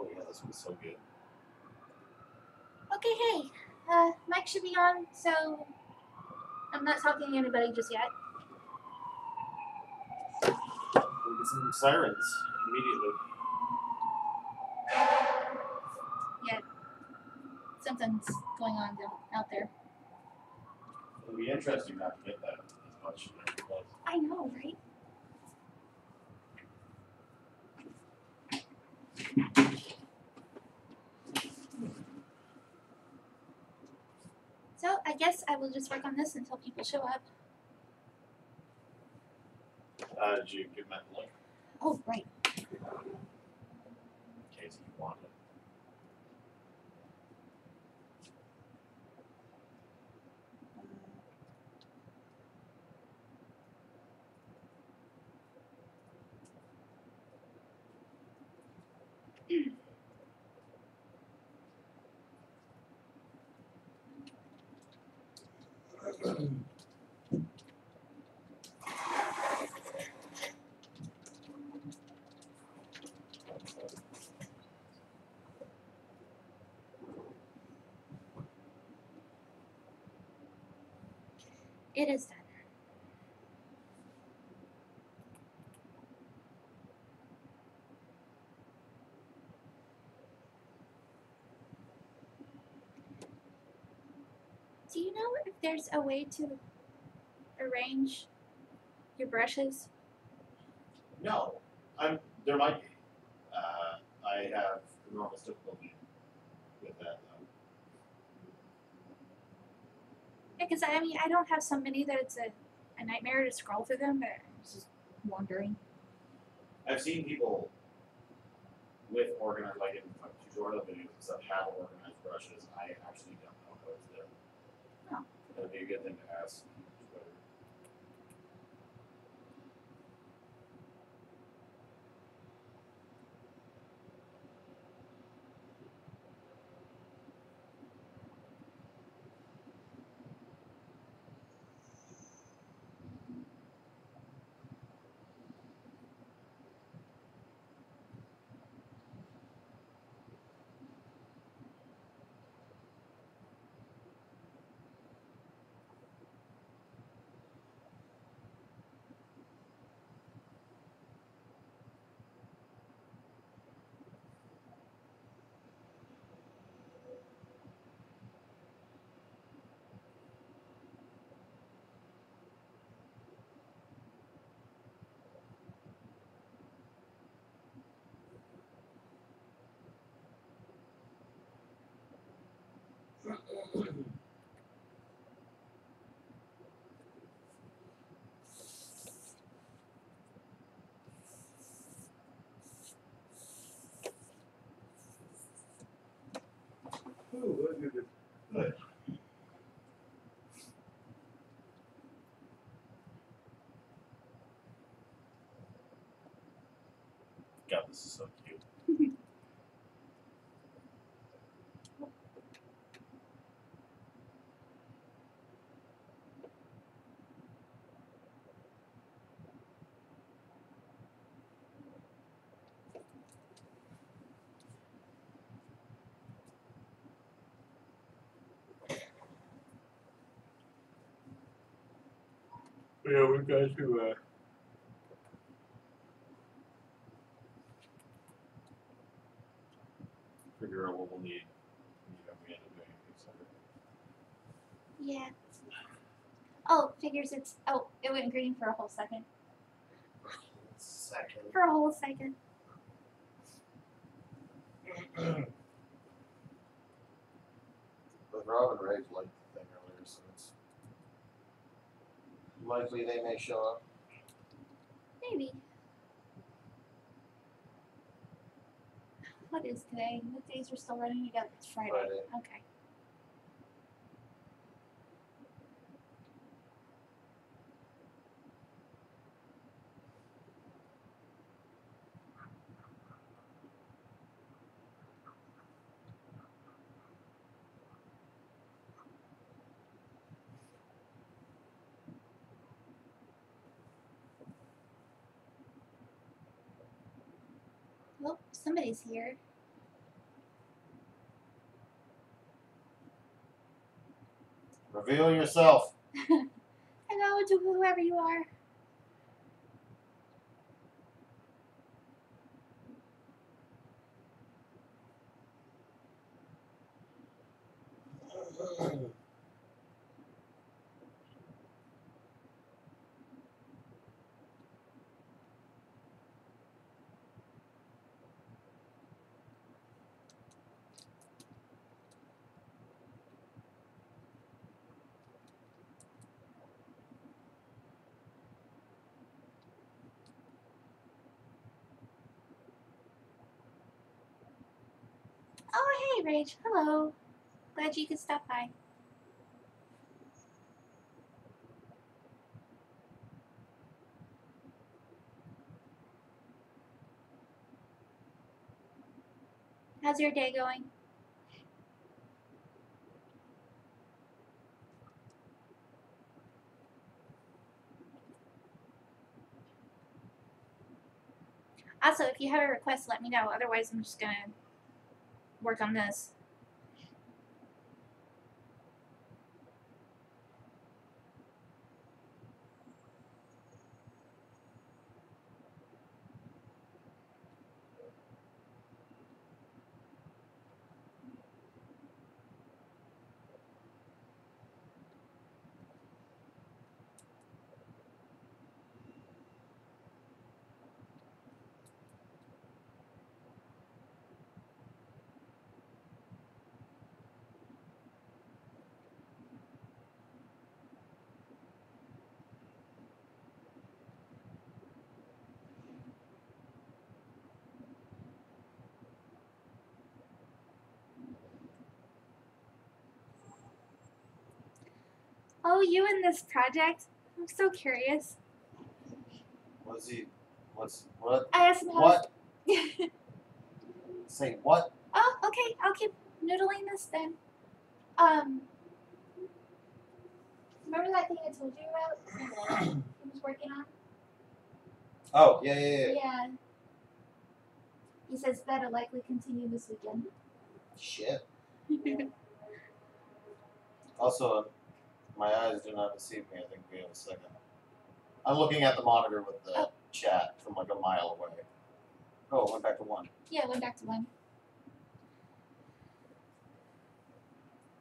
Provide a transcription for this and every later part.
Oh yeah, this one's so good. Okay, hey. Mic should be on, so I'm not talking to anybody just yet. We'll get some sirens immediately. Yeah. Something's going on out there. It'll be interesting not to get that as much in every place. I know, right? So I guess I will just work on this until people show up. Did you give Matt the link? Oh, right. In case you want it. It is done. Do you know if there's a way to arrange your brushes? No, there might be. I have enormous difficulty with that though. Because I mean, I don't have so many that it's a nightmare to scroll through them, but I was just wondering. I've seen people with organized, like in tutorial videos and stuff, have organized brushes. I actually don't know how it's done. Oh. That'd be a good thing to ask. Ooh, good. God, this is so cute. Yeah, we've got to figure out what we'll need. We end up doing etc. Yeah. Oh, figures it's. Oh, it went green for a whole second. For a whole second. But Rob and Rage liked the thing earlier, so it's likely they may show up. Maybe. What is today? What days are still running together? It's Friday. Friday. Okay. Well, somebody's here. Reveal yourself. Hello to whoever you are. Oh, hey, Rach. Hello. Glad you could stop by. How's your day going? Also, if you have a request, let me know. Otherwise, I'm just gonna work on this. Oh, you in this project? I'm so curious. What's he? What? I asked him how. What? Say what? Oh, okay. I'll keep noodling this then. Remember that thing I told you about? He was working on. Oh, yeah. Yeah. He says that'll likely continue this weekend. Shit. Also, my eyes do not deceive me. I think we have a second. I'm looking at the monitor with the chat from like a mile away. Oh, it went back to 1. Yeah, went back to 1.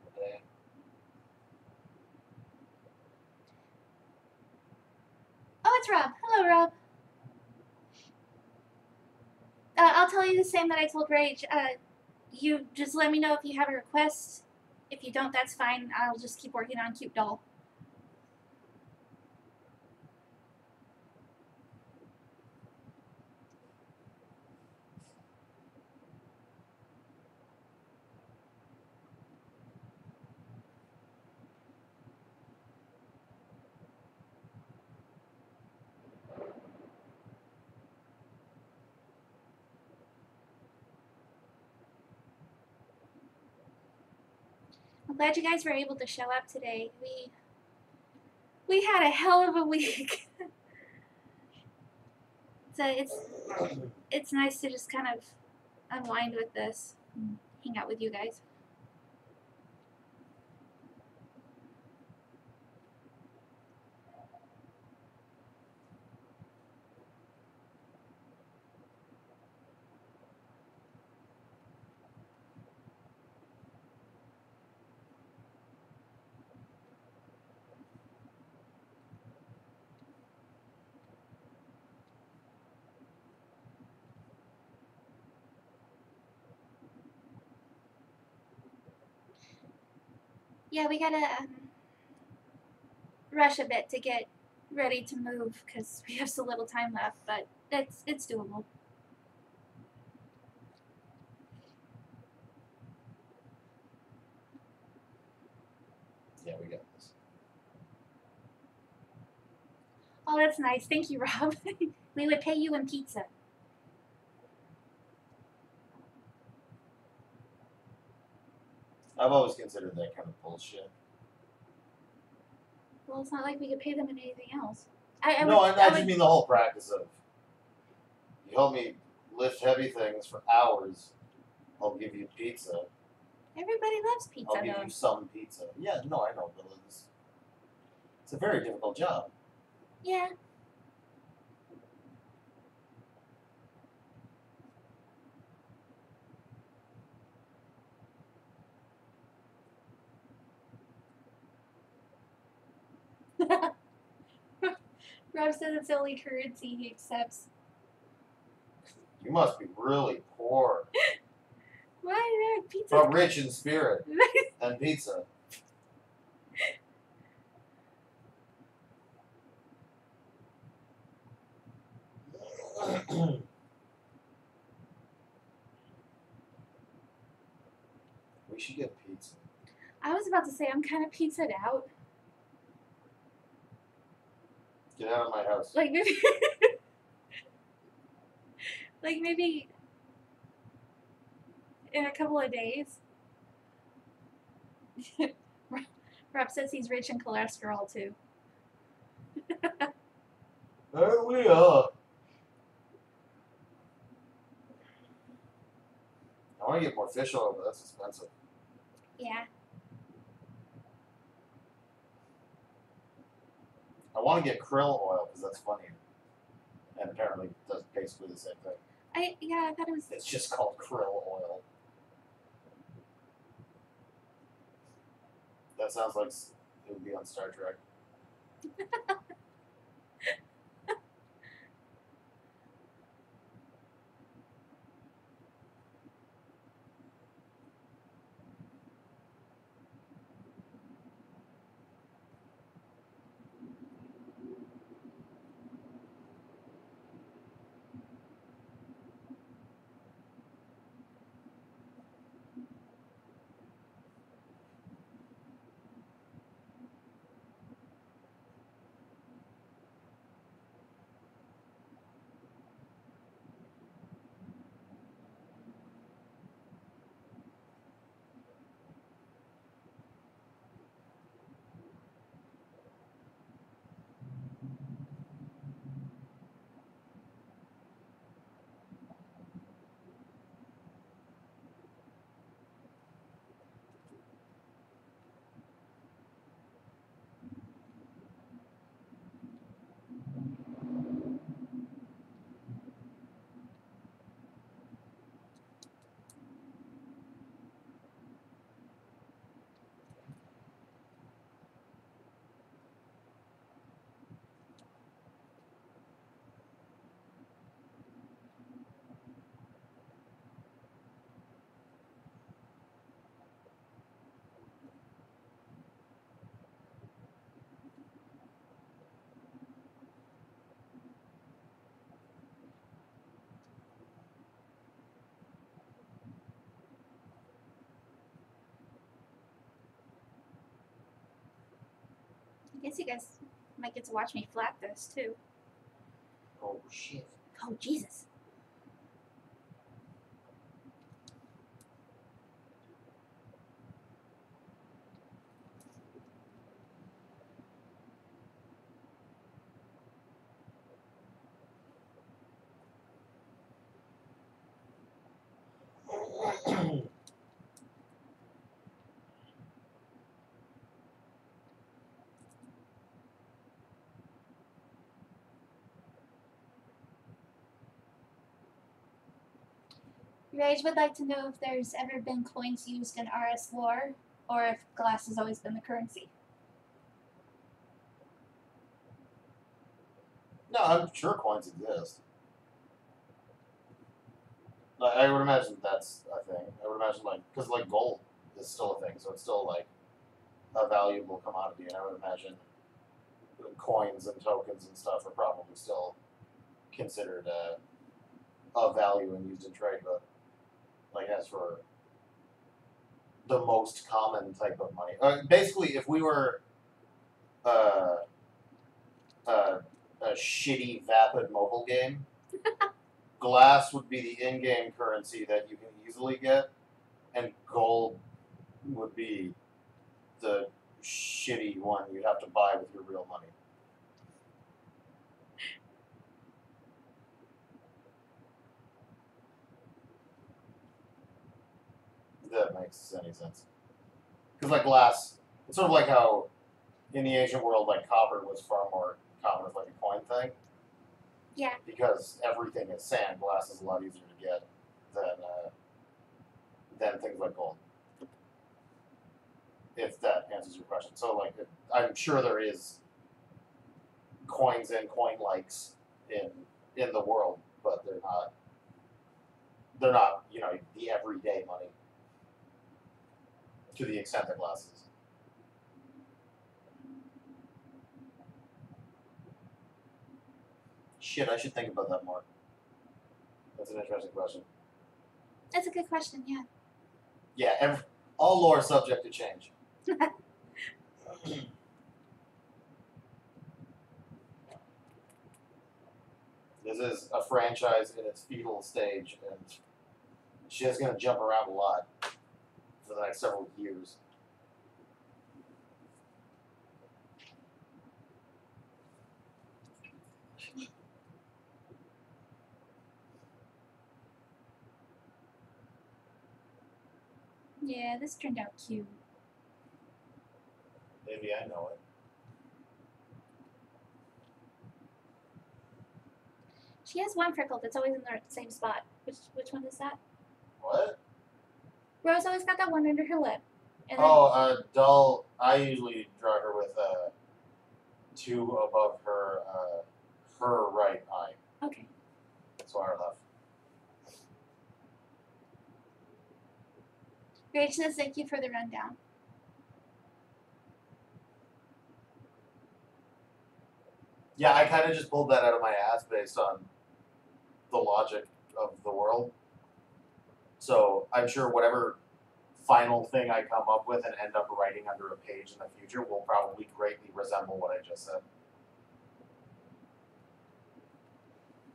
Okay. Oh, it's Rob. Hello, Rob. I'll tell you the same that I told Rage. You just let me know if you have a request. If you don't, that's fine. I'll just keep working on Cute Doll. I'm glad you guys were able to show up today. We had a hell of a week. So it's nice to just kind of unwind with this and hang out with you guys. Yeah, we gotta rush a bit to get ready to move because we have so little time left, but it's doable. Yeah, we got this. Oh, that's nice. Thank you, Rob. We would pay you in pizza. I've always considered that kind of bullshit. Well, it's not like we could pay them in anything else. I just mean the whole practice of you help me lift heavy things for hours, I'll give you pizza. Everybody loves pizza, I'll give though. you some pizza. Yeah, no, I know, but it's a very difficult job. Yeah. Rob says it's the only currency he accepts. You must be really poor, Why there pizza? but rich in spirit and pizza. We should get pizza. I was about to say I'm kind of pizzaed out. Get out of my house. Like maybe, like maybe in a couple of days. Rob says he's rich in cholesterol too. There we are. I want to get more fish oil, but that's expensive. Yeah. I want to get krill oil because that's funnier, and apparently it does basically the same thing. I thought it was. It's just called krill oil. That sounds like it would be on Star Trek. I guess you guys might get to watch me flat this too. Oh shit. Oh Jesus. Rage would like to know if there's ever been coins used in RS War, or if glass has always been the currency. No, I'm sure coins exist. Like, I would imagine that's a thing. I would imagine because gold is still a thing, so it's still like a valuable commodity, and I would imagine coins and tokens and stuff are probably still considered of value and used in trade. But like as for the most common type of money, basically, if we were a shitty vapid mobile game, glass would be the in-game currency that you can easily get, and gold would be the shitty one you have to buy with your real money. that makes any sense. Because like glass, it's sort of like how in the ancient world, like copper was far more common as like a coin thing. Yeah. Because everything is sand, glass is a lot easier to get than things like gold. If that answers your question. So like, I'm sure there is coins and coin likes in the world, but they're not the everyday money to the extent that glass is. Shit, I should think about that more. That's an interesting question. That's a good question. Yeah. Yeah, all lore subject to change. This is a franchise in its fetal stage, and shit's gonna jump around a lot for the next several years. Yeah, this turned out cute. Maybe I know it. She has one freckle that's always in the same spot. Which one is that? What? Rose always got that one under her lip. And Dull. I usually draw her with two above her right eye. then, okay. So our left. Rach says thank you for the rundown. Yeah, I kind of just pulled that out of my ass based on the logic of the world. So I'm sure whatever final thing I come up with and end up writing under a page in the future will probably greatly resemble what I just said.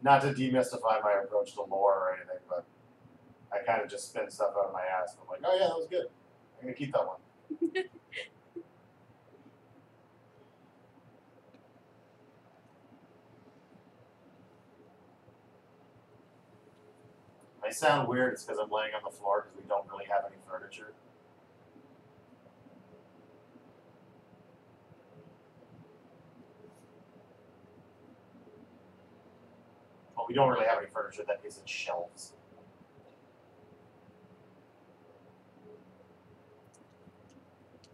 Not to demystify my approach to lore or anything, but I kind of just spin stuff out of my ass. I'm like, oh yeah, that was good. I'm going to keep that one. I sound weird, it's because I'm laying on the floor because we don't really have any furniture. Well, we don't really have any furniture that isn't shelves.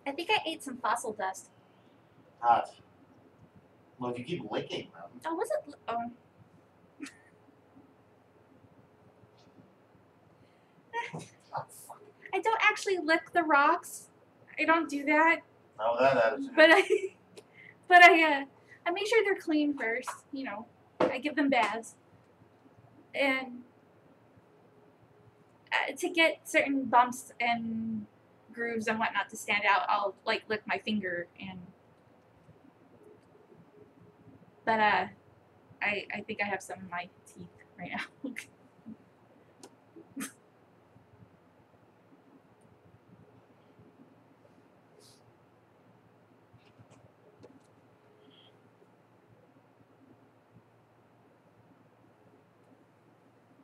I think I ate some fossil dust. Hot. Well, if you keep licking them. Oh, was it? Oh. Oh, fuck. I don't actually lick the rocks. I don't do that. No, that attitude. But I make sure they're clean first. You know, I give them baths, and to get certain bumps and grooves and whatnot to stand out, I'll like lick my finger and. But I think I have some in my teeth right now.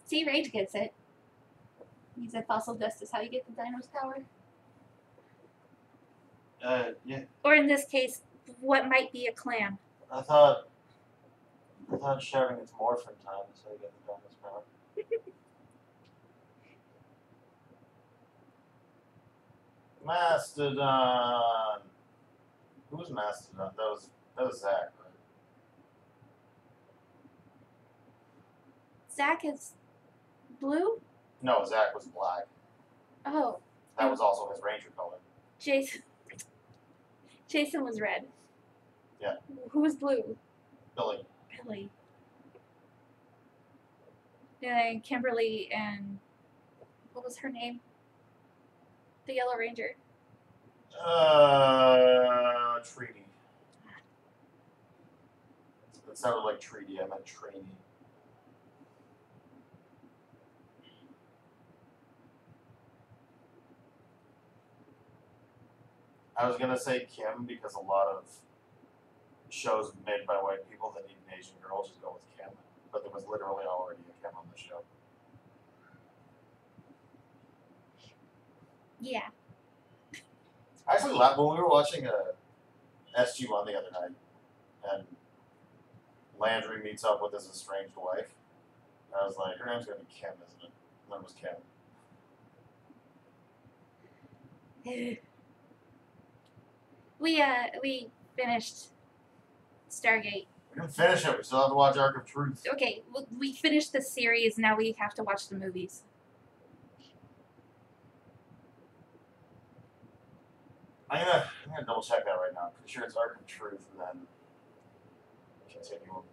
See, Rage gets it. He said fossil dust is how you get the dino's power. Yeah. Or in this case, what might be a clam. I thought shouting it's morphin time is how you get the dino's power. Mastodon. Who was Mastodon? That was Zach, right? Zach is blue? No, Zach was black. Oh. That was also his ranger color. Jason was red. Yeah. Who was blue? Billy. Billy. And Kimberly and what was her name? The Yellow Ranger. Treaty. It sounded like treaty. I meant trainee. I was gonna say Kim because a lot of shows made by white people that need an Asian girl just go with Kim, but there was literally already a Kim on the show. Yeah. Actually, when we were watching SG1 the other night, and Landry meets up with his estranged wife, I was like, her name's gonna be Kim, isn't it? Her name was Kim. We finished Stargate. We didn't finish it. We still have to watch Arc of Truth. Okay, we finished the series. Now we have to watch the movies. I'm gonna double check that right now. I'm pretty sure it's Arc of Truth, and then Continuum.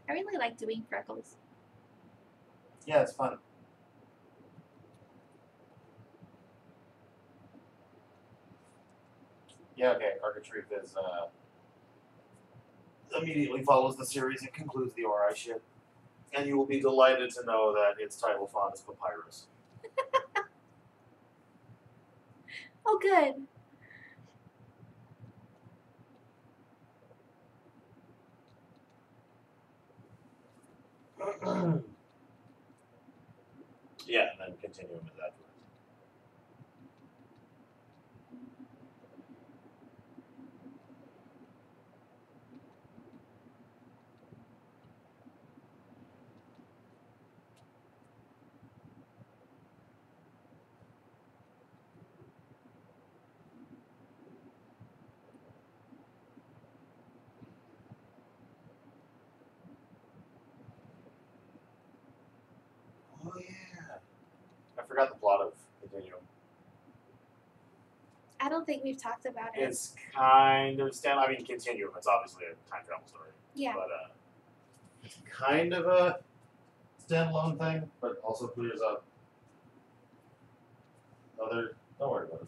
I really like doing Freckles. Yeah, it's fun. Yeah, okay. Arc of Truth is immediately follows the series and concludes the Ori shit. And you will be delighted to know that its title font is Papyrus. Oh, good. Yeah, and then Continuum is afterwards. Oh yeah. I forgot the plot of Continuum. I don't think we've talked about it. It's kind of Continuum. It's obviously a time travel story. Yeah. But it's kind of a standalone thing, but also clears up other. Don't worry about it.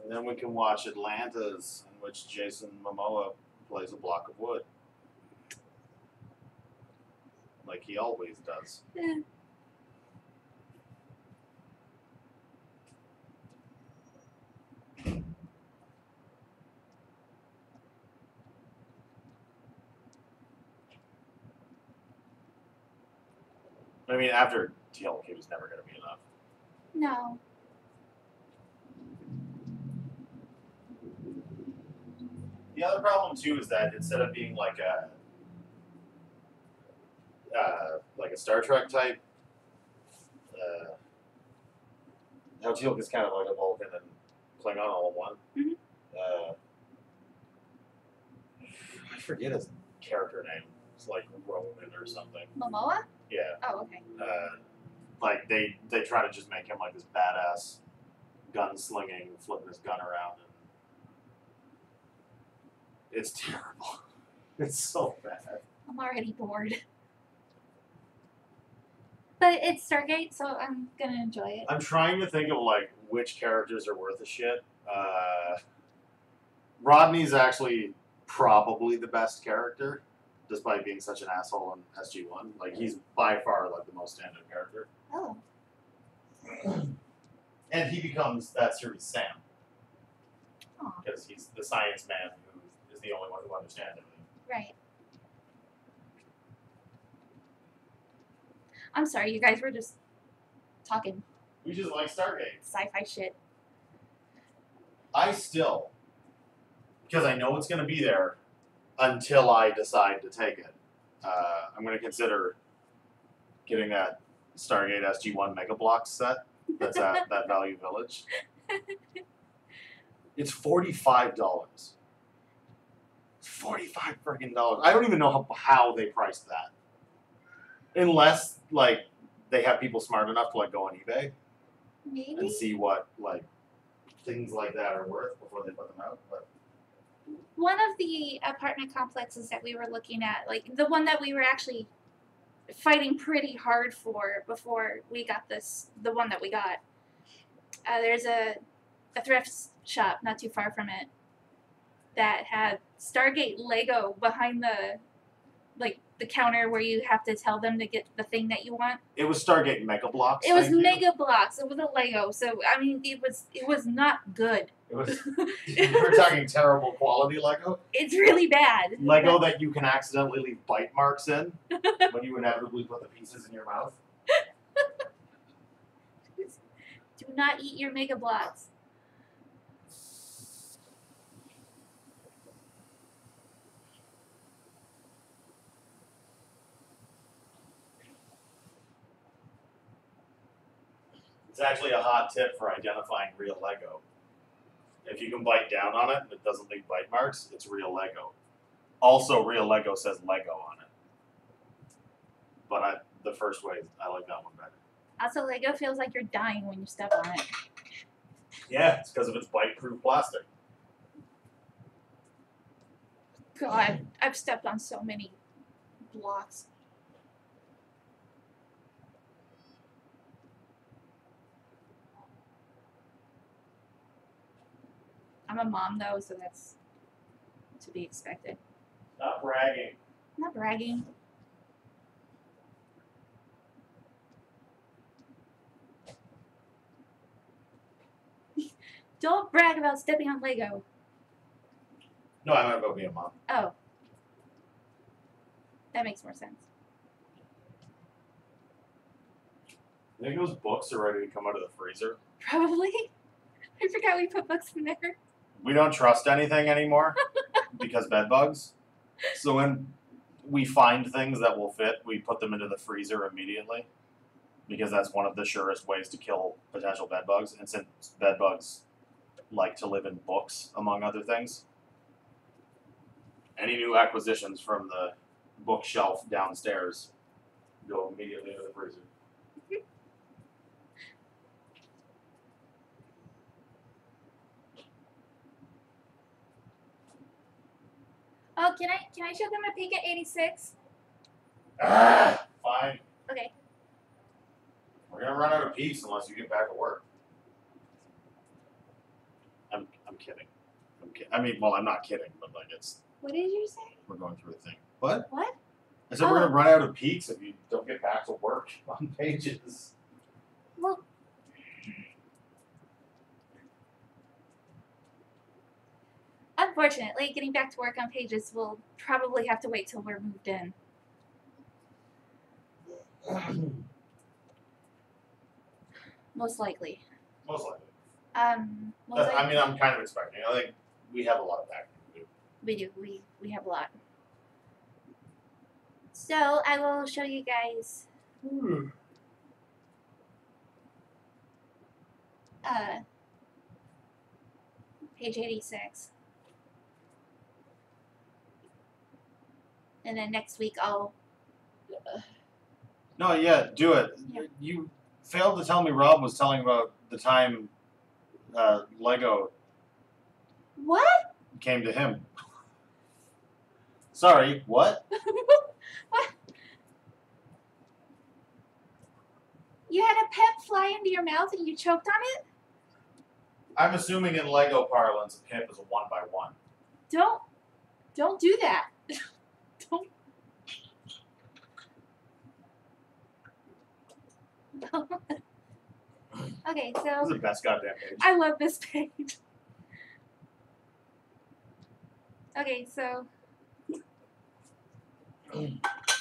And then we can watch Atlantis, in which Jason Momoa plays a block of wood. Like he always does. Eh. I mean, after TLK was never going to be enough. No. The other problem too is that instead of being like a Star Trek type, now Teal'c is kind of like a Vulcan and Klingon all in one. Mhm. I forget his character name. It's like Roman or something. Momoa? Yeah. Oh, okay. Like they try to just make him like this badass gunslinging, flipping his gun around, and it's terrible. It's so bad. I'm already bored. But it's Stargate, so I'm gonna enjoy it. I'm trying to think of like which characters are worth a shit. Rodney's actually probably the best character, despite being such an asshole in SG1. Like he's by far like the most standout character. Oh. And he becomes that series Sam. Aw. Because he's the science man who is the only one who understands everything. Right. I'm sorry, you guys were just talking We just like Stargate. sci-fi shit. I still, because I know it's going to be there until I decide to take it, I'm going to consider getting that Stargate SG1 Mega Bloks set that's at that Value Village. It's $45. $45 friggin' dollars. I don't even know how they priced that. Unless, like, they have people smart enough to, like, go on eBay Maybe? and see what, like, things like that are worth before they put them out. But one of the apartment complexes that we were looking at, like the one that we were actually fighting pretty hard for before we got the one that we got. There's a thrift shop not too far from it that had Stargate Lego behind the counter where you have to tell them to get the thing that you want. It was Stargate Mega Blocks. It was thank you. Mega Blocks. It was a Lego, so I mean, it was not good. It was. We're talking terrible quality Lego. It's really bad. Lego that you can accidentally leave bite marks in when you inevitably put the pieces in your mouth. Do not eat your Mega Blocks. It's actually a hot tip for identifying real Lego. If you can bite down on it and it doesn't leave bite marks, it's real Lego. Also, real Lego says Lego on it. But the first way, I like that one better. Also, Lego feels like you're dying when you step on it. Yeah, it's because of its bite-proof plastic. God, I've stepped on so many blocks. I'm a mom though, so that's to be expected. Not bragging. I'm not bragging. Don't brag about stepping on Lego. No, I might about being a mom. Oh. That makes more sense. I think those books are ready to come out of the freezer. Probably. I forgot we put books in there. We don't trust anything anymore because bed bugs. So when we find things that will fit, we put them into the freezer immediately because that's one of the surest ways to kill potential bed bugs. And since bed bugs like to live in books, among other things, any new acquisitions from the bookshelf downstairs go immediately into the freezer. Oh, can I show them a peek at 86? Ah, fine. Okay. We're gonna run out of peace unless you get back to work. I'm kidding. I mean, well, I'm not kidding, but like What did you say? we're going through a thing. What? What? I said we're gonna run out of peaks if you don't get back to work on pages. Well, unfortunately, getting back to work on pages will probably have to wait till we're moved in. Most likely. Most likely. Most likely. I mean, I'm kind of expecting. I think we have a lot of packing to do. We do. We have a lot. So I will show you guys. Page 86. And then next week I'll. No, yeah, do it. Yeah. You failed to tell me Rob was telling about the time Lego What? came to him. Sorry, what? What? You had a pep fly into your mouth and you choked on it? I'm assuming in Lego parlance, a pip is a 1x1. Don't do that. Don't. Okay, This is so the best goddamn page. I love this page. Okay, so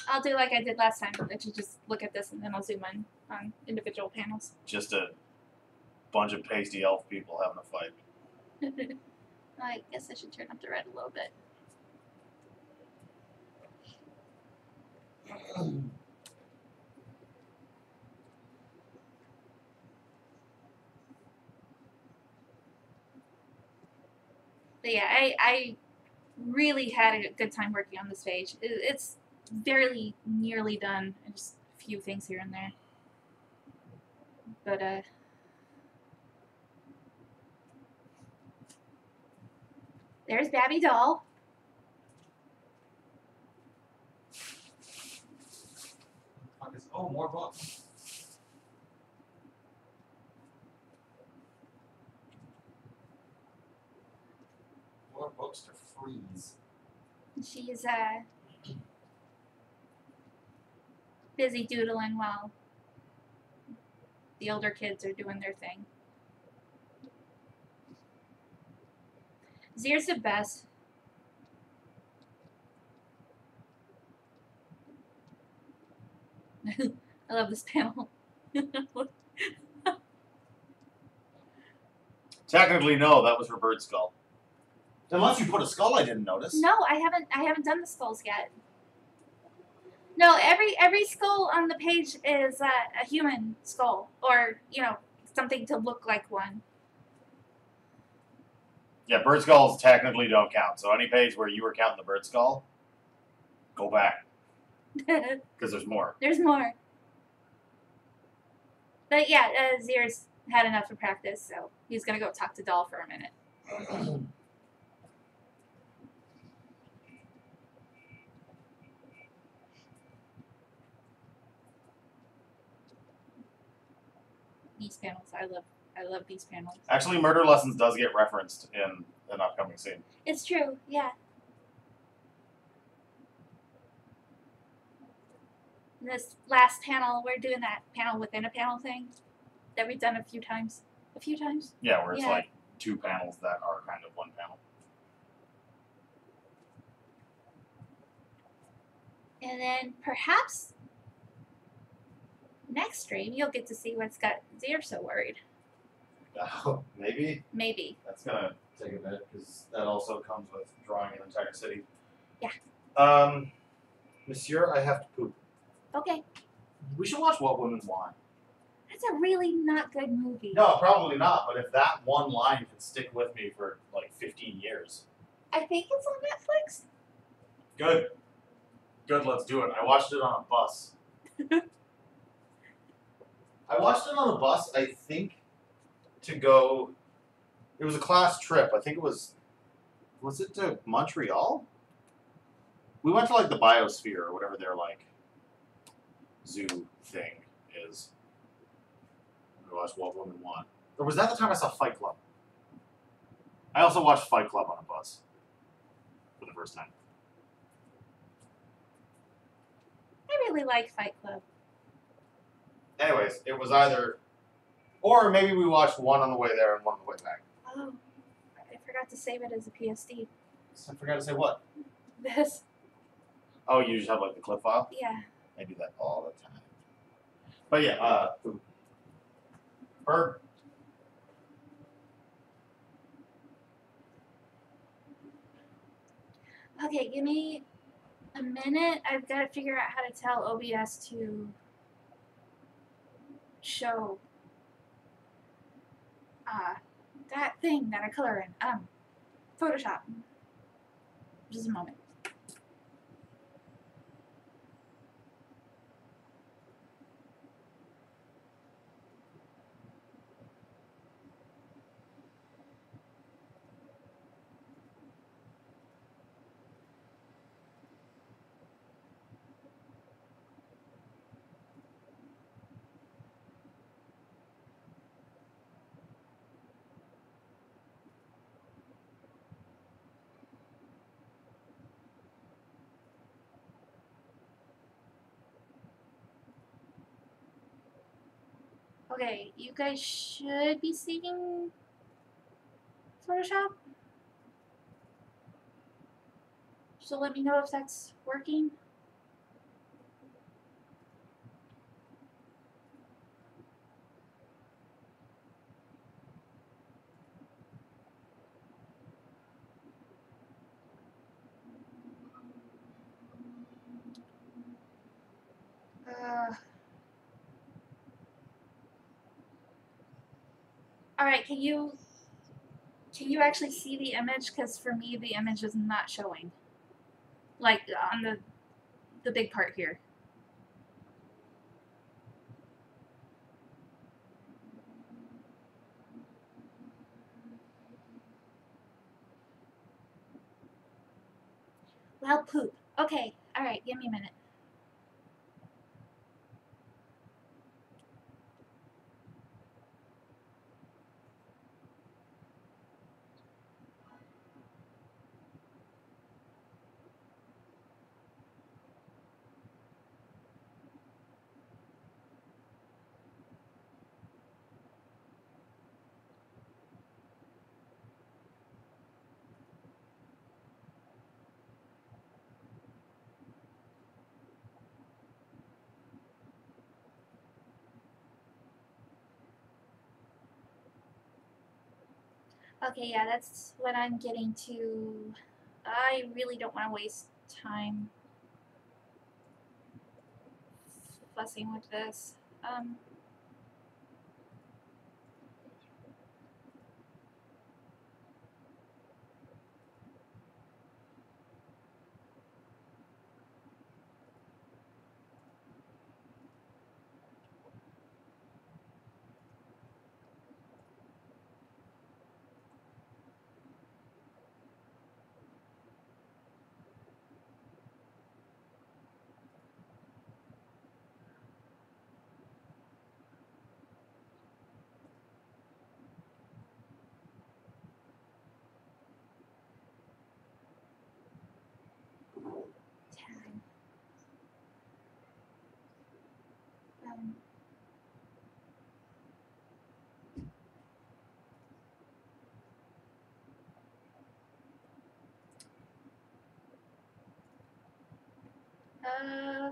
I'll do like I did last time, that you just look at this and then I'll zoom in on individual panels. Just a bunch of pasty elf people having a fight. I guess I should turn up the red a little bit. But yeah, I really had a good time working on this page. It's barely nearly done. Just a few things here and there. But there's Babby Doll. more books. More books to freeze. She's busy doodling while the older kids are doing their thing. Zier's the best. I love this panel. Technically, no, that was her bird skull. Unless you put a skull, I didn't notice. No, I haven't done the skulls yet. No, every skull on the page is a human skull, or something to look like one. Yeah, bird skulls technically don't count. So any page where you were counting the bird skull, go back because there's more. There's more. But yeah, Zier's had enough of practice, so he's gonna go talk to Doll for a minute. These panels, I love these panels. Actually, Murder Lessons does get referenced in an upcoming scene. It's true, yeah. This last panel, we're doing that panel within a panel thing that we've done a few times. Yeah, where it's Yeah. like two panels that are kind of one panel. And then perhaps next stream you'll get to see what's got Zier so worried. Maybe Maybe. that's gonna take a bit because that also comes with drawing an entire city. Yeah. Monsieur, I have to poop. Okay. We should watch What Women Want. That's a really not good movie. No, probably not. But if that one line can stick with me for like 15 years, I think it's on Netflix. good. Good, let's do it. I watched it on a bus. I watched it on a bus, I think, to go. It was a class trip. I think it was. Was it to Montreal? We went to like the Biosphere or whatever their like zoo thing is. We watched What Women Want. Or was that the time I saw Fight Club? I also watched Fight Club on a bus for the first time. I really like Fight Club. Anyways, it was either, or maybe we watched one on the way there and one on the way back. Oh, I forgot to save it as a PSD. I forgot to say what. This, Oh, you just have like the clip file? yeah. I do that all the time. But yeah, bird. Okay, give me a minute. I've got to figure out how to tell OBS to show that thing that I color in. Photoshop. Just a moment. Okay, you guys should be seeing Photoshop. So let me know if that's working. Alright, can you actually see the image? Because for me, the image is not showing. Like, on the big part here. Well, poop. Okay, alright, give me a minute. Okay, yeah, that's what I'm getting to. I really don't want to waste time fussing with this. Tag. Um, uh,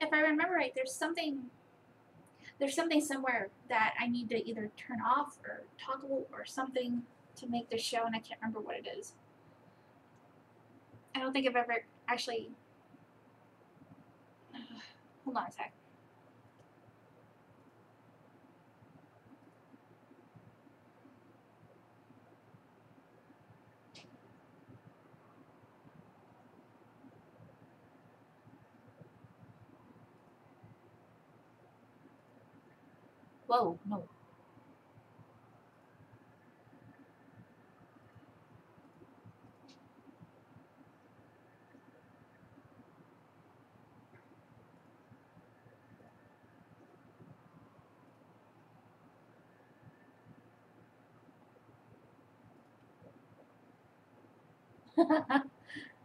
if I remember right, there's something somewhere that I need to either turn off or toggle or something to make this show, and I can't remember what it is. I don't think I've ever actually. Hold on a sec. Whoa, no.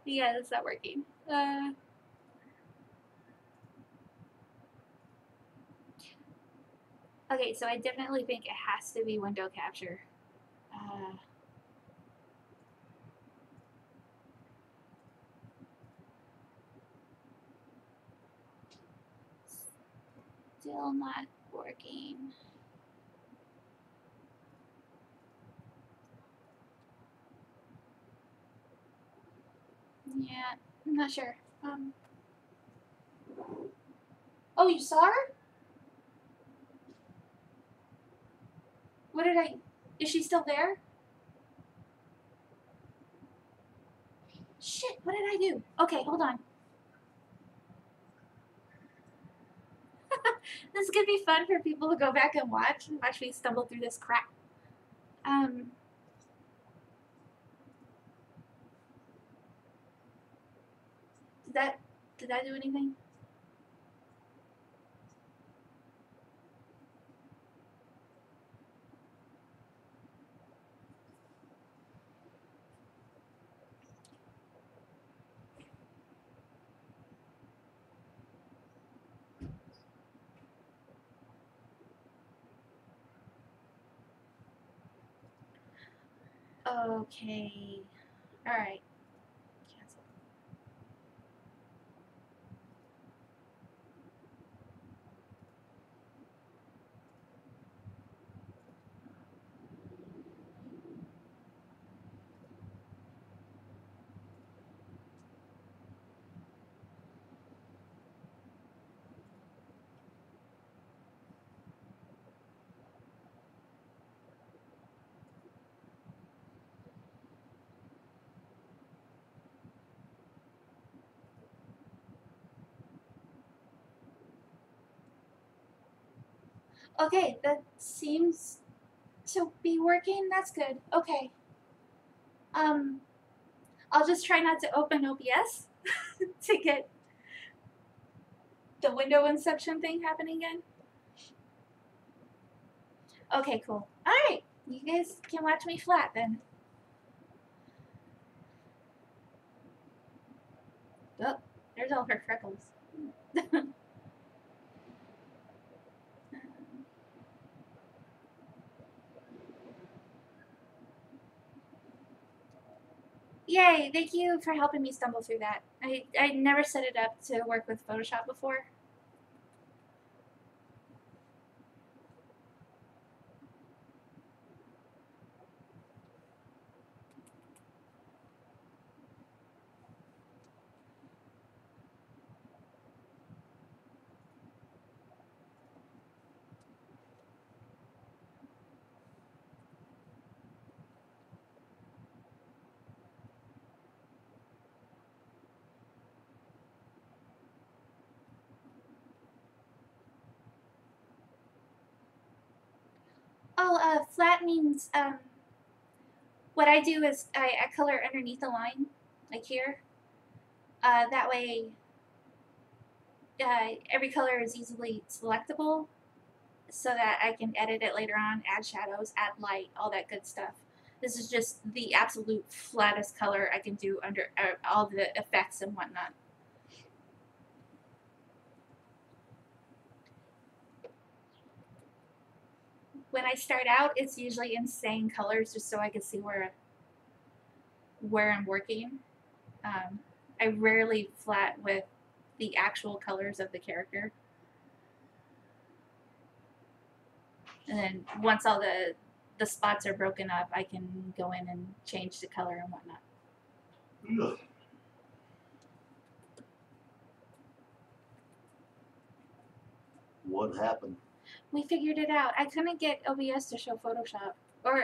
Yeah, that's not working. Okay, so I definitely think it has to be window capture. Still not working. Yeah, I'm not sure. Oh, you saw her? What did I? Is she still there? Shit, what did I do? Okay, hold on. This is gonna be fun for people to go back and watch me stumble through this crap. Did that do anything? Okay. Alright. Cancel. Okay, that seems to be working. That's good. Okay. I'll just try not to open OBS to get the window inception thing happening again. Okay, cool. Alright, you guys can watch me flat then. Oh, there's all her freckles. Yay, thank you for helping me stumble through that. I never set it up to work with Photoshop before. Flat means what I do is I color underneath the line, like here. That way, every color is easily selectable, so that I can edit it later on, add shadows, add light, all that good stuff. This is just the absolute flattest color I can do under all the effects and whatnot. When I start out, it's usually insane colors just so I can see where I'm working. I rarely flat with the actual colors of the character. And then once all the spots are broken up, I can go in and change the color and whatnot. Ugh. What happened? We figured it out. I couldn't get OBS to show Photoshop, or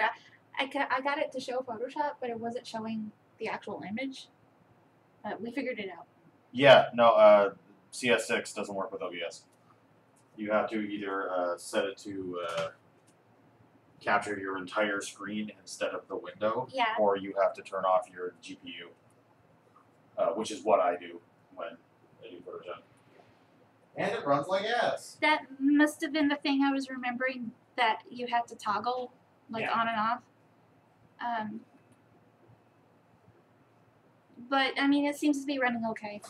I got it to show Photoshop, but it wasn't showing the actual image. But we figured it out. Yeah, no, CS6 doesn't work with OBS. You have to either set it to capture your entire screen instead of the window, Yeah. or you have to turn off your GPU, which is what I do when I do Photoshop. And it runs like ass. That must have been the thing I was remembering that you had to toggle, like Yeah. on and off. But I mean, it seems to be running okay.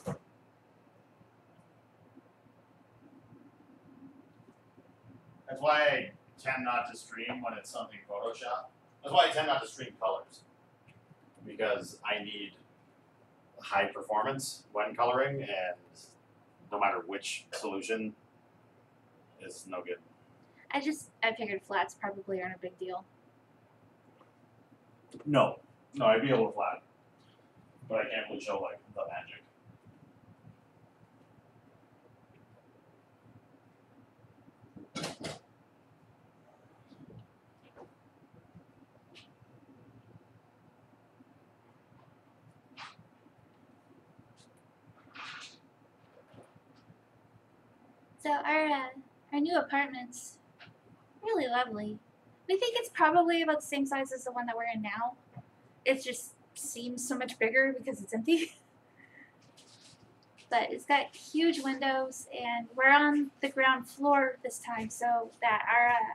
That's why I tend not to stream when it's something Photoshop. That's why I tend not to stream colors, because I need high performance when coloring, and no matter which solution is no good. I figured flats probably aren't a big deal. No, I'd be able to flat, but I can't really show like the magic. So our new apartment's really lovely. We think it's probably about the same size as the one that we're in now. It just seems so much bigger because it's empty. But it's got huge windows, and we're on the ground floor this time, so that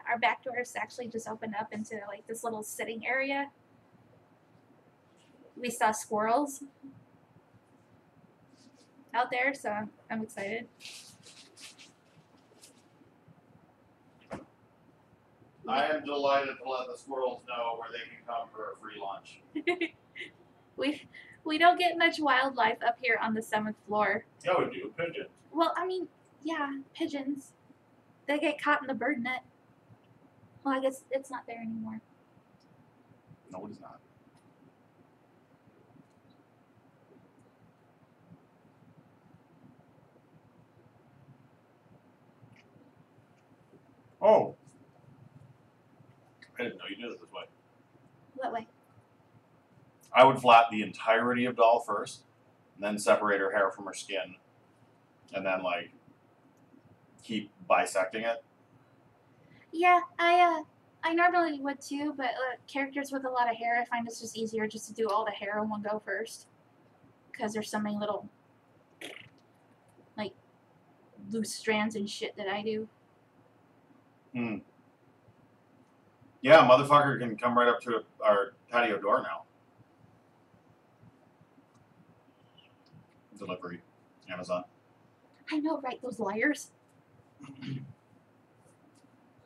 our back doors actually just opened up into like this little sitting area. We saw squirrels out there, so I'm excited. I am delighted to let the squirrels know where they can come for a free lunch. We don't get much wildlife up here on the 7th floor. Yeah, we do. Pigeon. Well, I mean, yeah, pigeons. They get caught in the bird net. Well, I guess it's not there anymore. No, it is not. Oh. I didn't know you did it this way. What way? I would flat the entirety of doll first, and then separate her hair from her skin, and then like keep bisecting it. Yeah, I normally would too, but characters with a lot of hair, I find it's just easier just to do all the hair in one go first, because there's so many little like loose strands and shit that I do. Hmm. Yeah, motherfucker can come right up to our patio door now. Delivery, Amazon. I know, right? Those liars.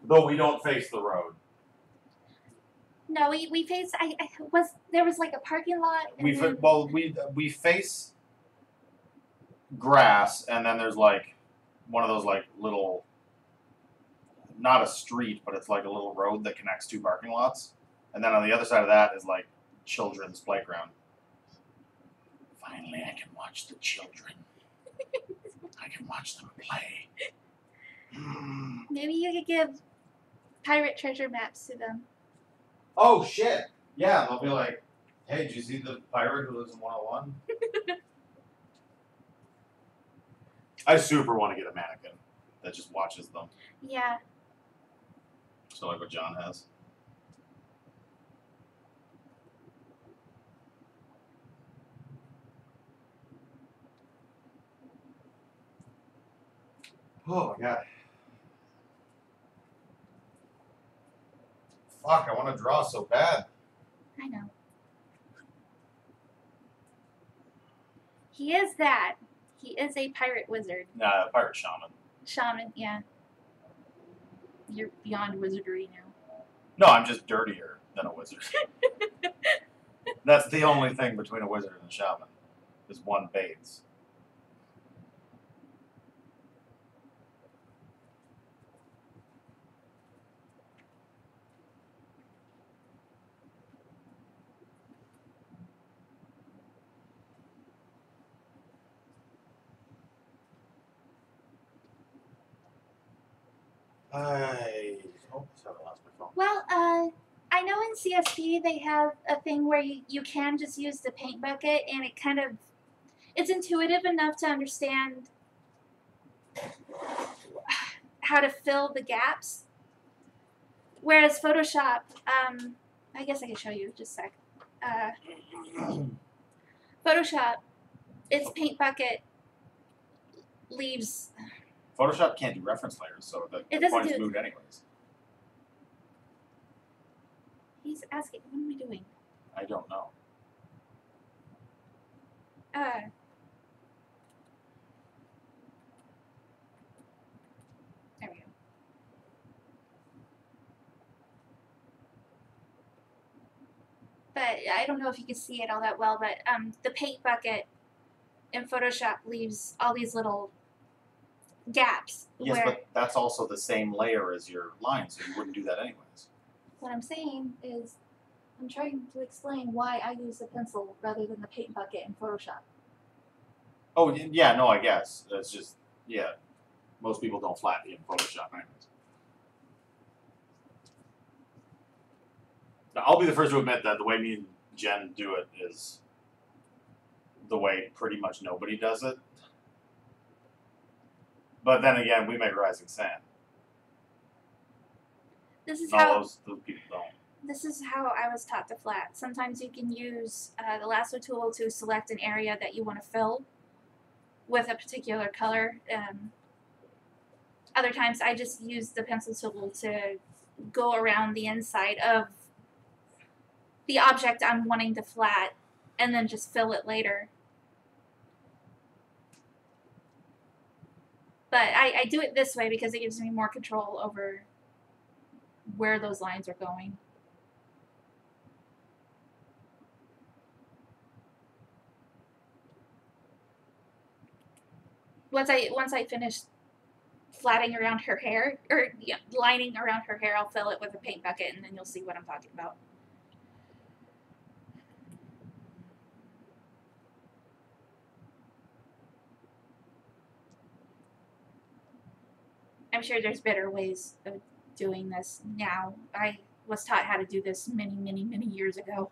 Though we don't face the road. No, we faced. There was like a parking lot. And We face grass, and then there's like one of those like little, not a street, but it's like a little road that connects two parking lots, and then on the other side of that is like children's playground. Finally, I can watch the children. I can watch them play. Maybe you could give pirate treasure maps to them. Oh shit! Yeah, they'll be like, "Hey, did you see the pirate who lives in 101?" I super want to get a mannequin that just watches them. Yeah. So like what John has. Oh my god. Fuck, I want to draw so bad. I know. He is that. He is a pirate wizard. Nah, pirate shaman. Shaman, yeah. You're beyond wizardry now. No, I'm just dirtier than a wizard. That's the only thing between a wizard and a shaman, is one bathes. I sorry, I lost my phone. Well, I know in CSP they have a thing where you can just use the paint bucket and it kind of, it's intuitive enough to understand how to fill the gaps. Whereas Photoshop, I guess I can show you just a sec. Photoshop, its paint bucket leaves. Photoshop can't do reference layers, so the It doesn't point is do- moot anyways. He's asking, what am I doing? I don't know. There we go. But I don't know if you can see it all that well, but the paint bucket in Photoshop leaves all these little gaps. Yes, where but that's also the same layer as your line, so you wouldn't do that anyways. what I'm saying is I'm trying to explain why I use the pencil rather than the paint bucket in Photoshop. Oh, yeah, no, I guess. It's just, yeah. Most people don't flat in Photoshop anyways. Now, I'll be the first to admit that the way me and Jen do it is the way pretty much nobody does it. But then again, we make Rising Sand. This is All how those people don't. This is how I was taught to flat. Sometimes you can use the lasso tool to select an area that you want to fill with a particular color. Other times I just use the pencil tool to go around the inside of the object I'm wanting to flat and then just fill it later. But I do it this way because it gives me more control over where those lines are going. Once I finish flatting around her hair, or lining around her hair, I'll fill it with a paint bucket, and then you'll see what I'm talking about. I'm sure there's better ways of doing this now. I was taught how to do this many, many, many years ago.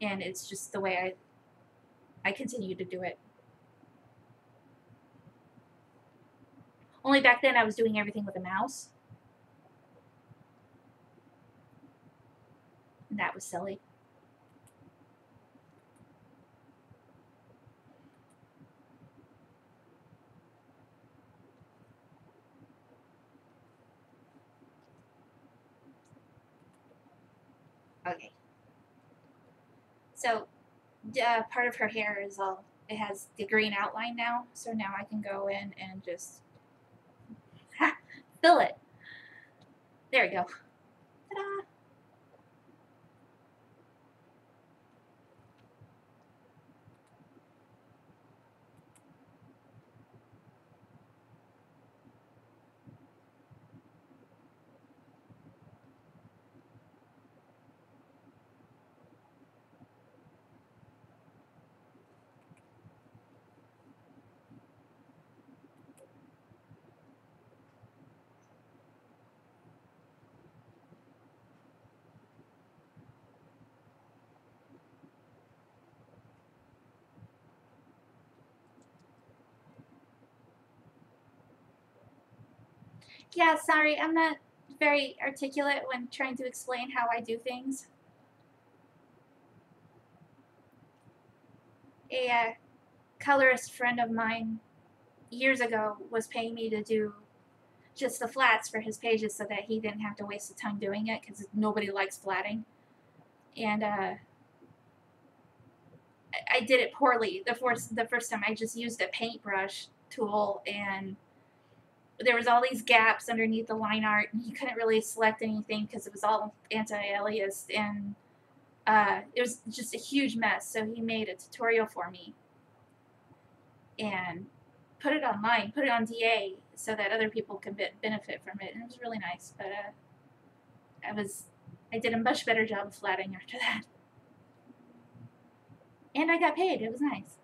And it's just the way I continue to do it. Only back then I was doing everything with a mouse. And that was silly. Okay. So, part of her hair is all, it has the green outline now, so now I can go in and just fill it. There we go. Ta-da! Yeah, sorry, I'm not very articulate when trying to explain how I do things. A colorist friend of mine years ago was paying me to do just the flats for his pages so that he didn't have to waste the time doing it because nobody likes flatting. And I did it poorly the first time. I just used a paintbrush tool, and there was all these gaps underneath the line art, and he couldn't really select anything because it was all anti-aliased, and it was just a huge mess. So he made a tutorial for me and put it online, put it on DA so that other people could benefit from it, and it was really nice. But I did a much better job of flatting after that, and I got paid. It was nice.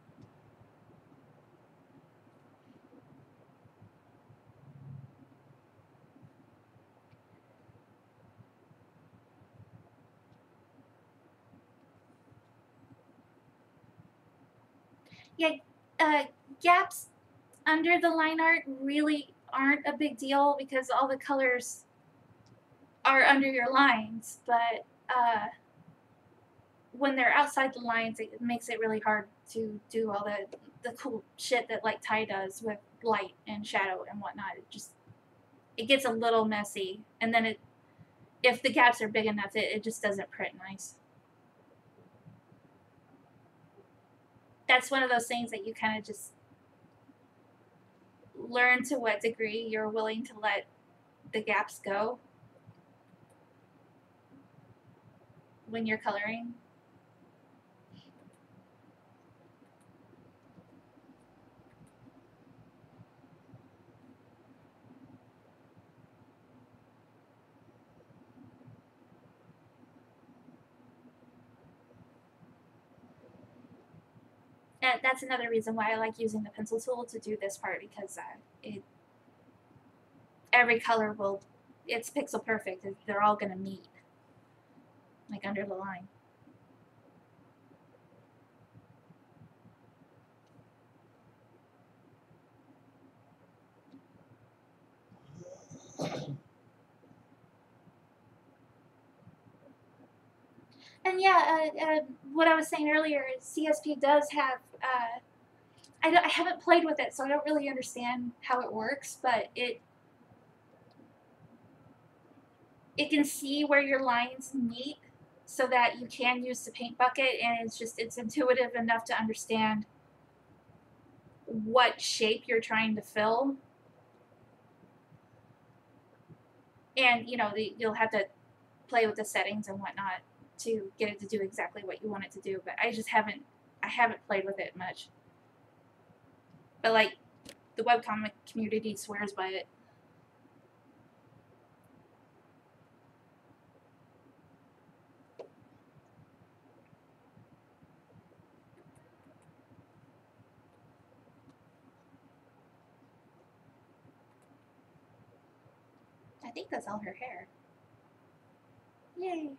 Yeah, gaps under the line art really aren't a big deal because all the colors are under your lines, but when they're outside the lines, it makes it really hard to do all the cool shit that like Ty does with light and shadow and whatnot. It gets a little messy, and then if the gaps are big enough, it just doesn't print nice. That's one of those things that you kind of just learn to what degree you're willing to let the gaps go when you're coloring. And that's another reason why I like using the pencil tool to do this part, because every color it's pixel perfect. They're all gonna meet, like under the line. And yeah, what I was saying earlier is CSP does have. I haven't played with it, so I don't really understand how it works, but it can see where your lines meet so that you can use the paint bucket, and it's intuitive enough to understand what shape you're trying to fill. And you'll have to play with the settings and whatnot to get it to do exactly what you want it to do, but I haven't played with it much. But like, the webcomic community swears by it. I think that's all her hair. Yay.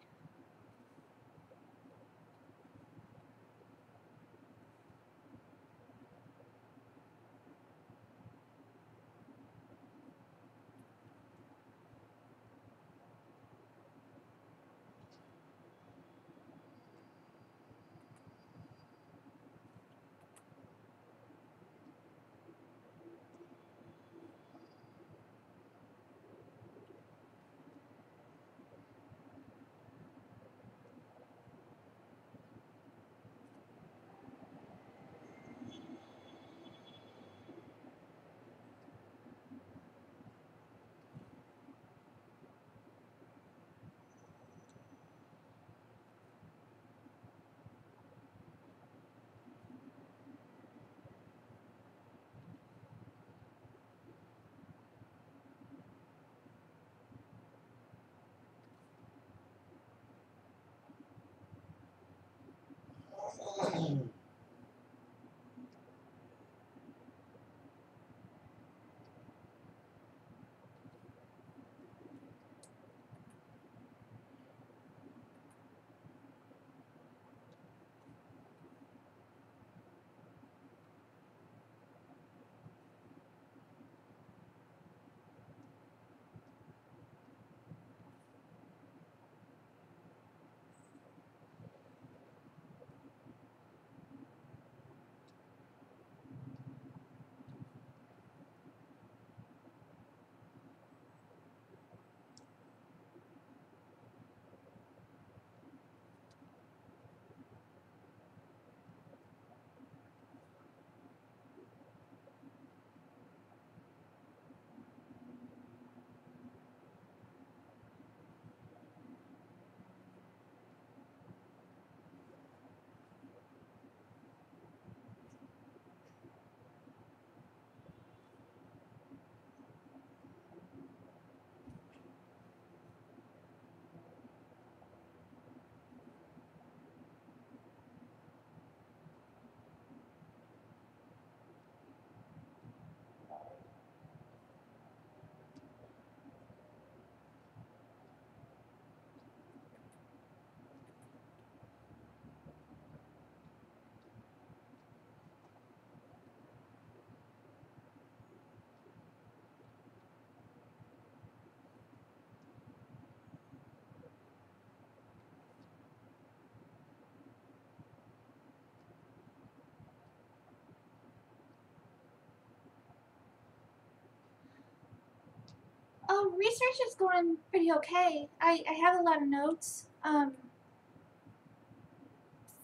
Oh, research is going pretty okay. I have a lot of notes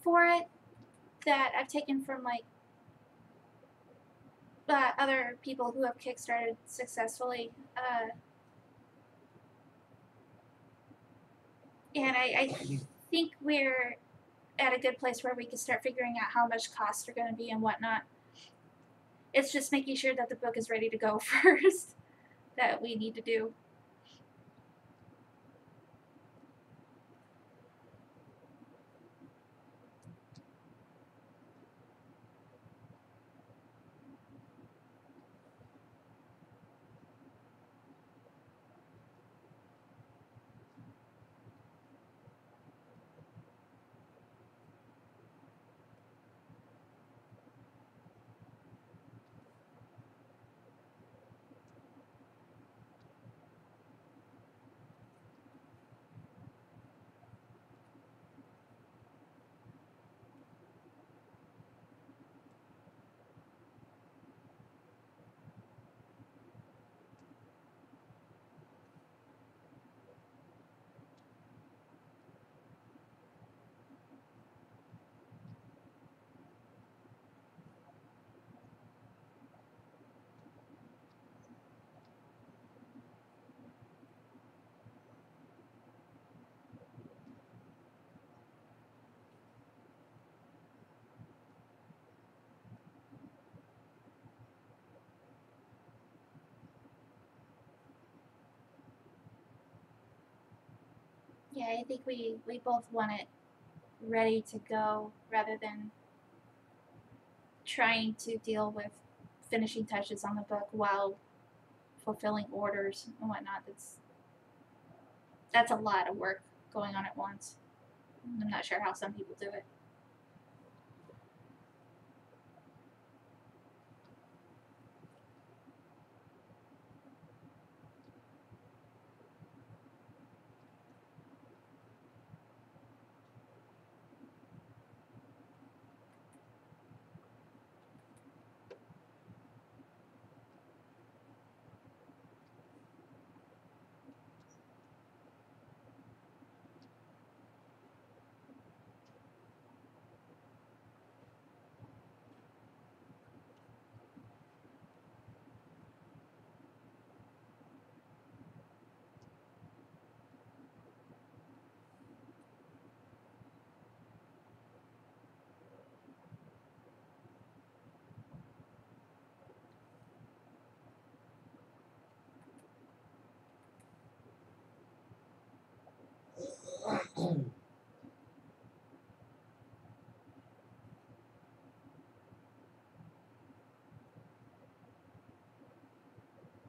for it that I've taken from like other people who have kickstarted successfully. And I think we're at a good place where we can start figuring out how much costs are going to be and whatnot. It's just making sure that the book is ready to go first that we need to do. Yeah, I think we both want it ready to go rather than trying to deal with finishing touches on the book while fulfilling orders and whatnot. That's a lot of work going on at once. I'm not sure how some people do it.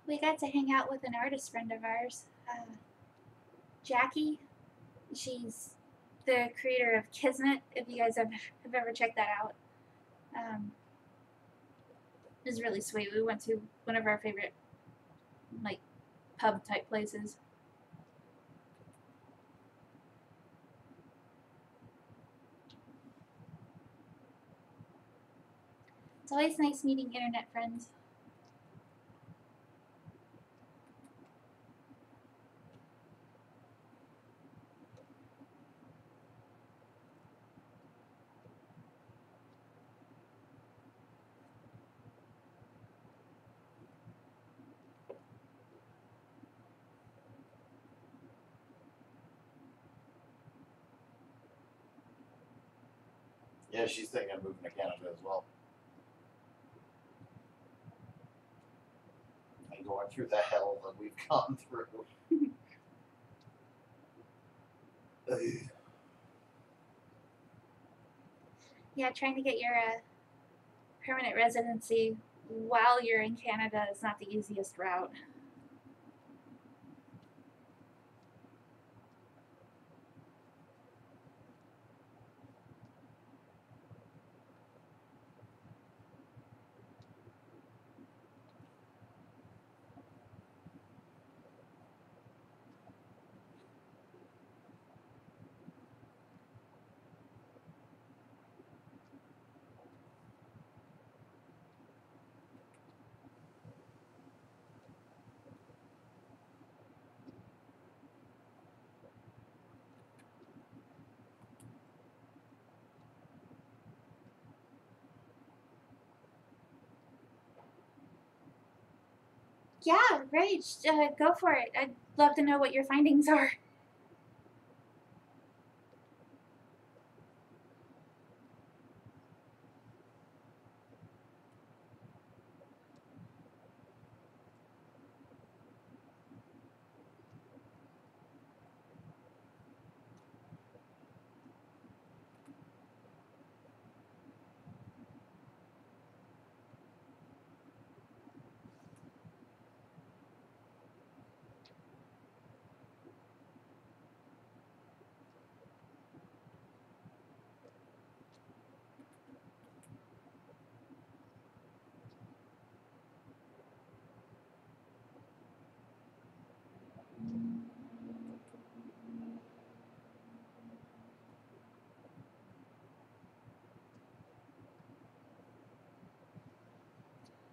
We got to hang out with an artist friend of ours, Jackie. She's the creator of Kismet, if you guys have ever checked that out. It was really sweet. We went to one of our favorite, like, pub type places. It's always nice meeting internet friends. Yeah, she's thinking of moving to Canada as well. And going through the hell that we've gone through. Yeah, trying to get your permanent residency while you're in Canada is not the easiest route. Yeah, Rage, go for it. I'd love to know what your findings are.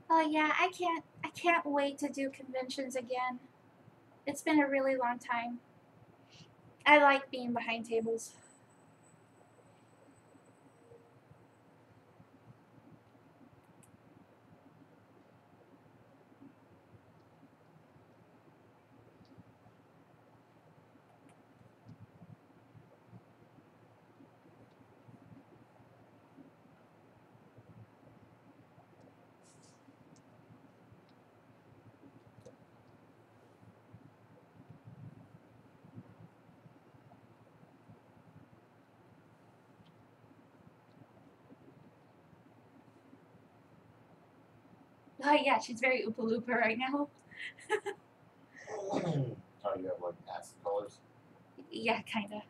Oh yeah, I can't wait to do conventions again. It's been a really long time. I like being behind tables. Oh yeah, she's very Oopa Loopa right now. Oh, you have like acid colors. Yeah, kinda.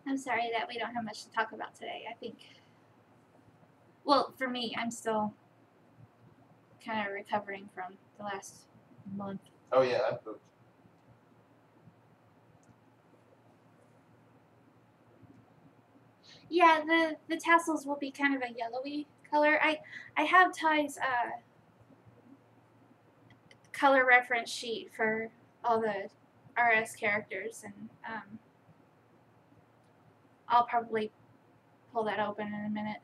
I'm sorry that we don't have much to talk about today. I think, well, for me, I'm still kind of recovering from the last month. Oh yeah, I pooped. Yeah, the tassels will be kind of a yellowy color. I have Ty's color reference sheet for all the RS characters, and I'll probably pull that open in a minute.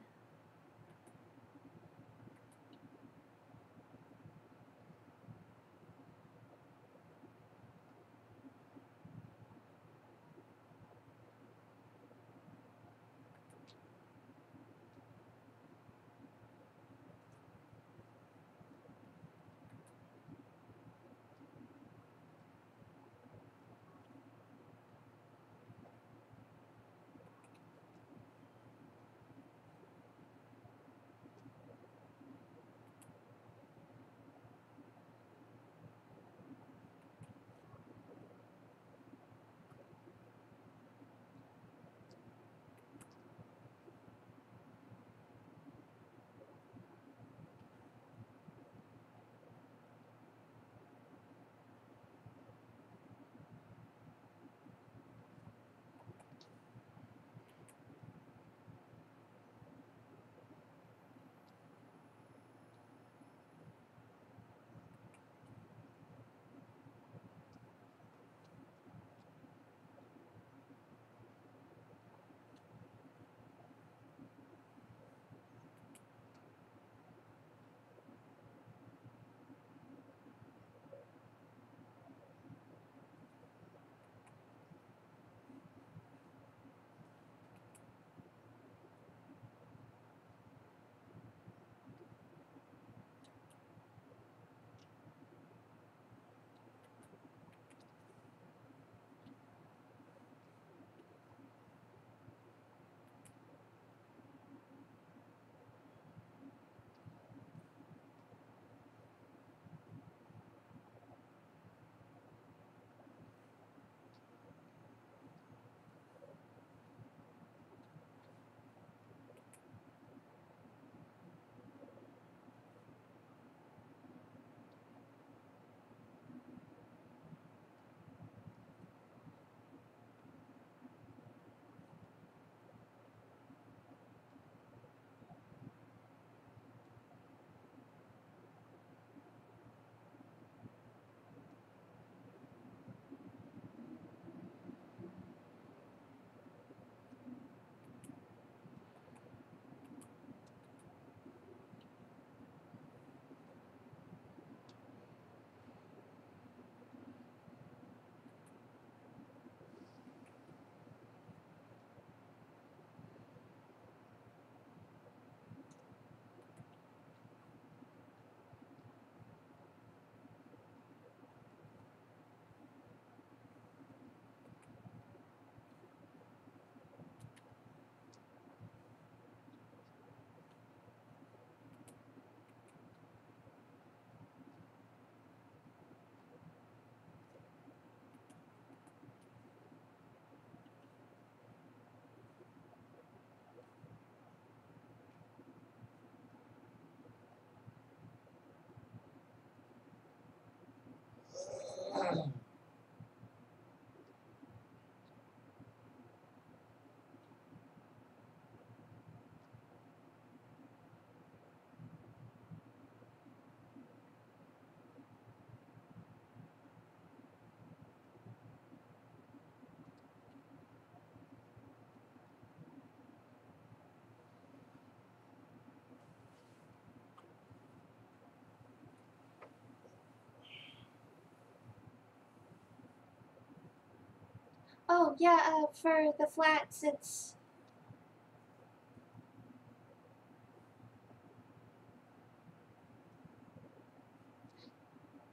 Oh yeah, for the flats, it's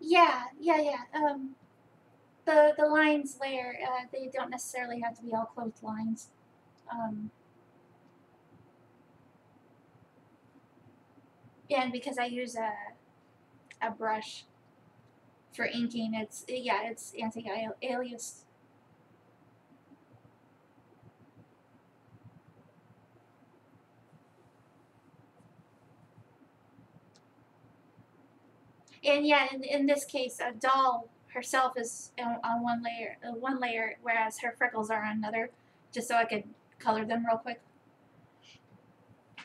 yeah. The lines layer, they don't necessarily have to be all closed lines. And because I use a brush for inking, it's anti-alias. And yeah, in this case, a doll herself is on one layer, whereas her freckles are on another, just so I could color them real quick.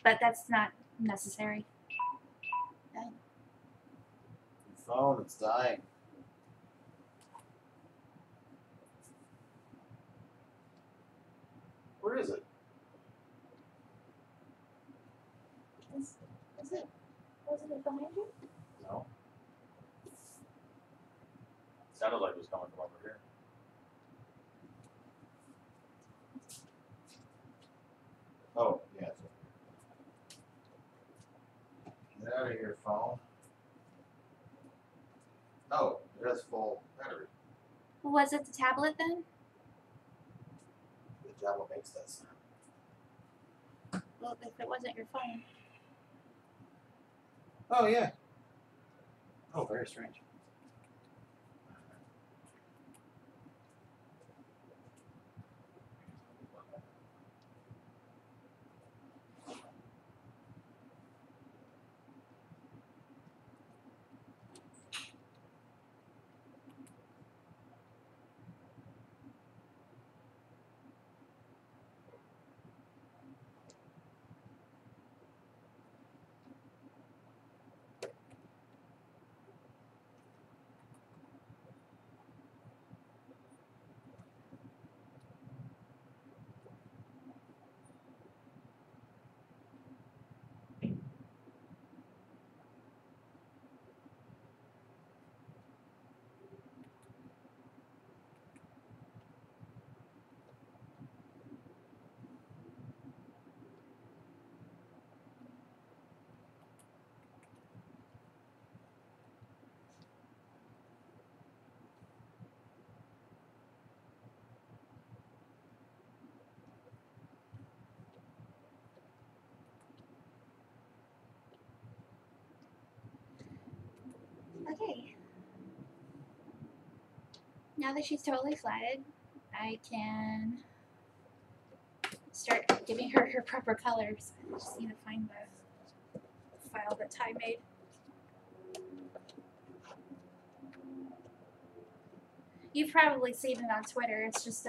But that's not necessary. Your phone, it's dying. Where is it? Is it? Wasn't it behind you? No. Sounded like it was coming from over here. Oh, yeah. Get out of here, phone. Oh, it has full battery. Was it the tablet then? The tablet makes that sound. Well, if it wasn't your phone. Oh, yeah. Oh, very strange. Okay. Now that she's totally flatted, I can start giving her her proper colors. I just need to find the file that Ty made. You've probably seen it on Twitter. It's just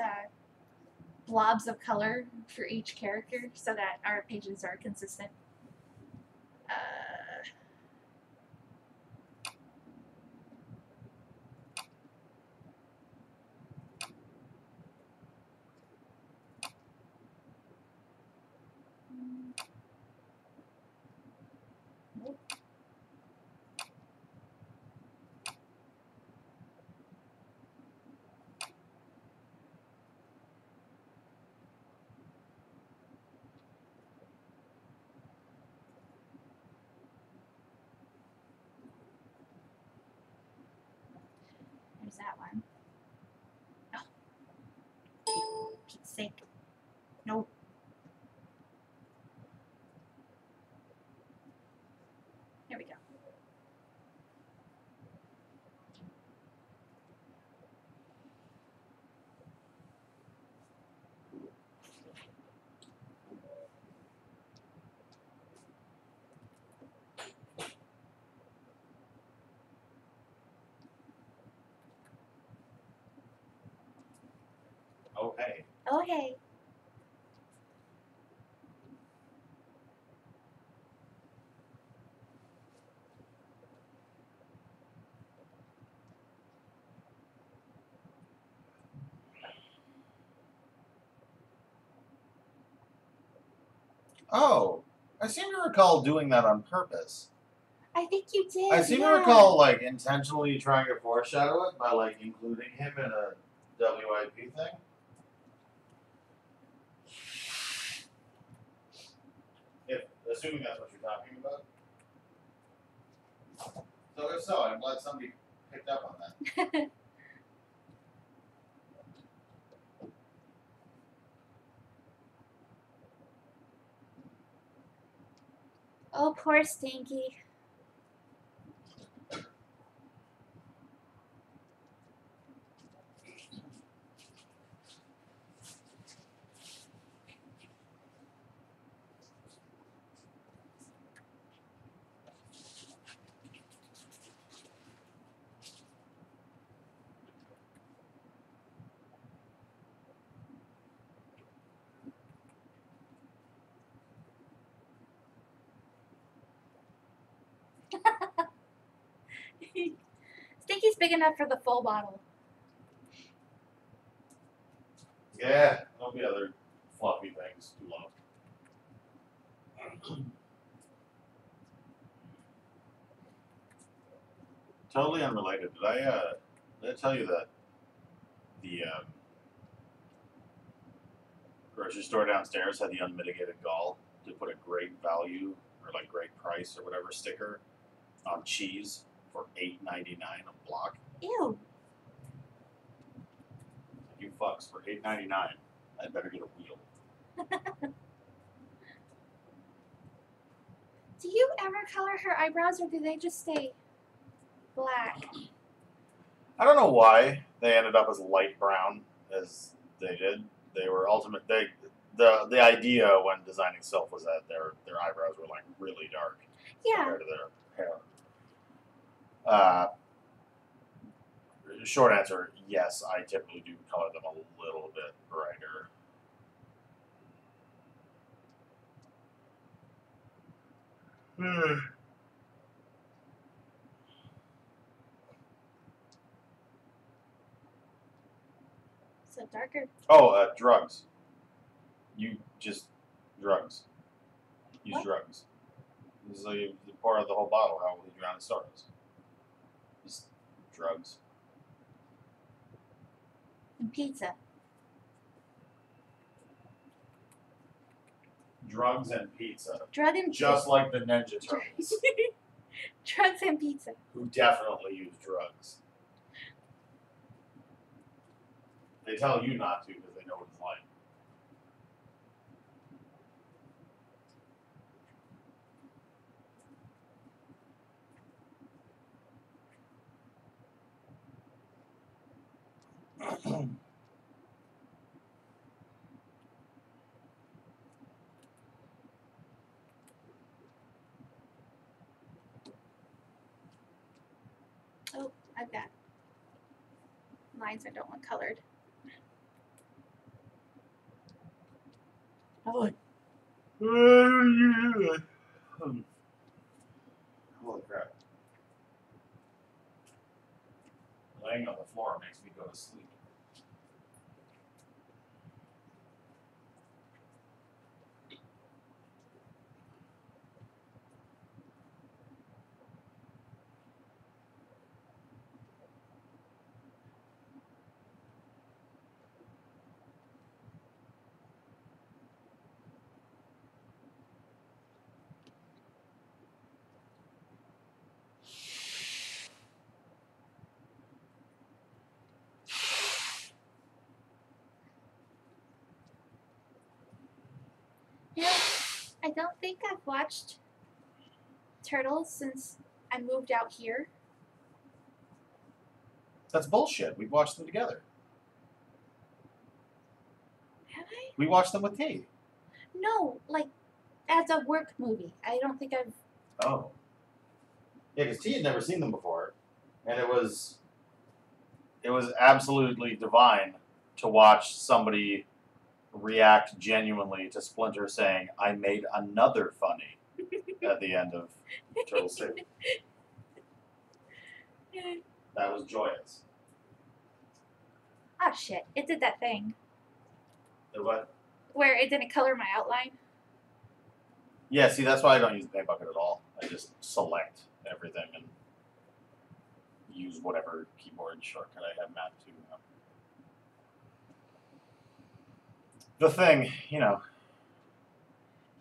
blobs of color for each character so that our pages are consistent. Nope. There's that one. Oh, Pete's sake. Nope. There we go. Okay. Okay. Oh, I seem to recall doing that on purpose. I think you did. I seem to yeah. recall like intentionally trying to foreshadow it by like including him in a WIP thing. assuming that's what you're talking about. So if so, I'm glad somebody picked up on that. Oh, poor Stinky. Stinky's big enough for the full bottle. Yeah, there'll be other fluffy things too long. Totally unrelated. Did I tell you that the grocery store downstairs had the unmitigated gall to put a great value or like great price or whatever sticker on cheese for $8.99 a block? Ew. You fucks, for $8.99, I'd better get a wheel. Do you ever color her eyebrows or do they just stay black? I don't know why they ended up as light brown as they did. They were the idea when designing Sylph was that their eyebrows were like really dark Yeah. compared to their hair. Short answer, yes, I typically do color them a little bit brighter. So darker. Oh, drugs. You just drugs. Use What? drugs. This is like the part of the whole bottle. How will you drown in stars? Just drugs. And pizza. Drugs and pizza. Drug and Just like the Ninja Turtles, drugs and pizza. who definitely use drugs. They tell you not to because they know what it's like. Oh, I've got lines I don't want colored. Holy crap. Laying on the floor makes me go to sleep. You know, I don't think I've watched Turtles since I moved out here. That's bullshit. We watched them together. Have I? We watched them with T. No, like as a work movie. I don't think I've. Oh. Yeah, because T had never seen them before, and it was absolutely divine to watch somebody react genuinely to Splinter saying, "I made another funny" at the end of Turtles 2. That was joyous. Oh shit! It did that thing The what? where it didn't color my outline. Yeah, see, that's why I don't use the paint bucket at all. I just select everything and use whatever keyboard shortcut I have mapped to. The thing,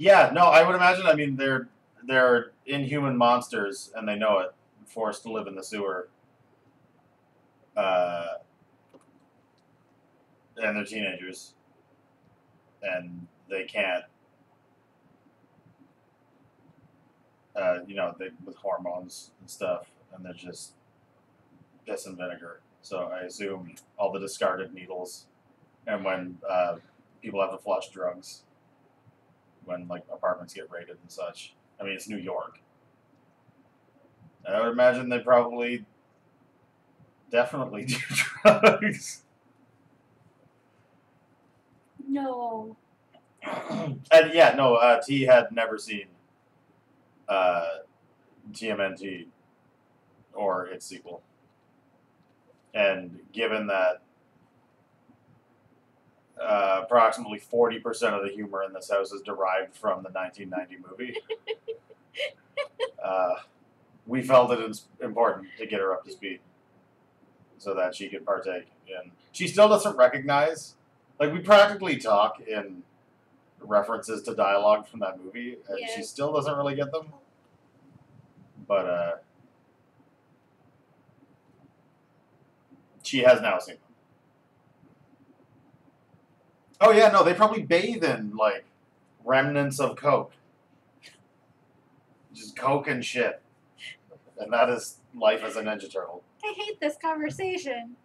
Yeah, no, I would imagine. I mean, they're inhuman monsters, and they know it. Forced to live in the sewer, and they're teenagers, and they can't. They with hormones and stuff, and they're just piss and vinegar. So I assume all the discarded needles, and when people have to flush drugs, when like apartments get raided and such. I mean, it's New York. I would imagine they probably definitely do drugs. No. And yeah, no, T had never seen TMNT or its sequel. And given that approximately 40% of the humor in this house is derived from the 1990 movie, we felt it important to get her up to speed so that she could partake in. She still doesn't recognize, like, we practically talk in references to dialogue from that movie, and Yeah. she still doesn't really get them. But she has now seen them. Oh yeah, no, they probably bathe in like remnants of Coke, just Coke and shit, and that is life as a Ninja Turtle. I hate this conversation.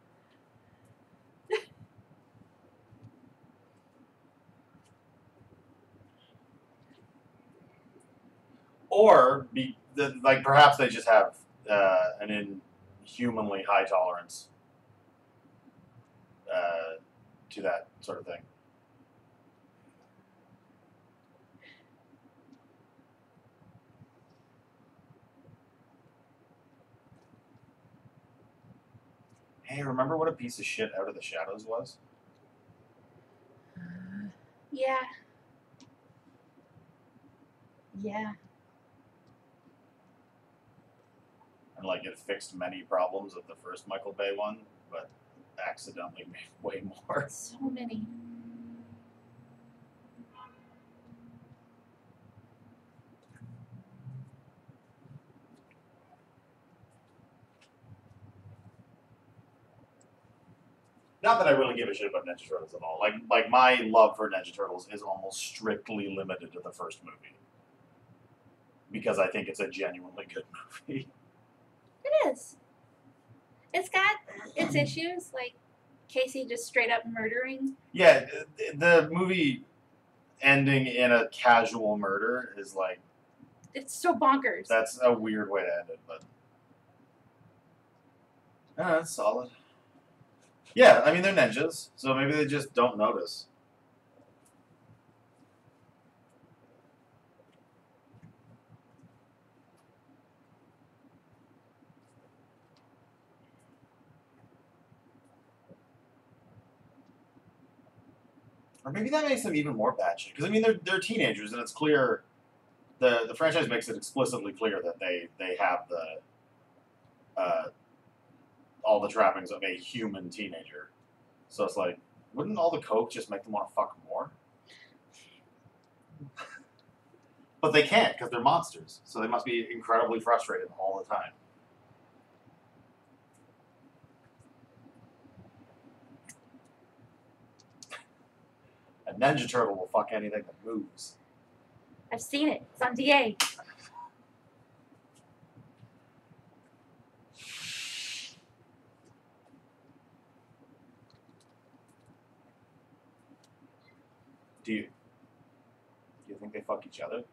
Or like perhaps they just have an inhumanly high tolerance to that sort of thing. Hey, remember what a piece of shit Out of the Shadows was? Yeah. Yeah. And like it fixed many problems of the first Michael Bay one, but accidentally made way more. So many. Not that I really give a shit about Ninja Turtles at all. Like my love for Ninja Turtles is almost strictly limited to the first movie. Because I think it's a genuinely good movie. It is. It's got its issues, like Casey just straight up murdering. Yeah, the movie ending in a casual murder is like, It's so bonkers. that's a weird way to end it, but that's solid. Yeah, I mean they're ninjas, so maybe they just don't notice. Or maybe that makes them even more batshit. Because I mean they're teenagers, and it's clear the franchise makes it explicitly clear that they have the all the trappings of a human teenager. So it's like, wouldn't all the coke just make them want to fuck more? But they can't because they're monsters. So they must be incredibly frustrated all the time. A Ninja Turtle will fuck anything that moves. I've seen it. It's on DA. Do you think they fuck each other?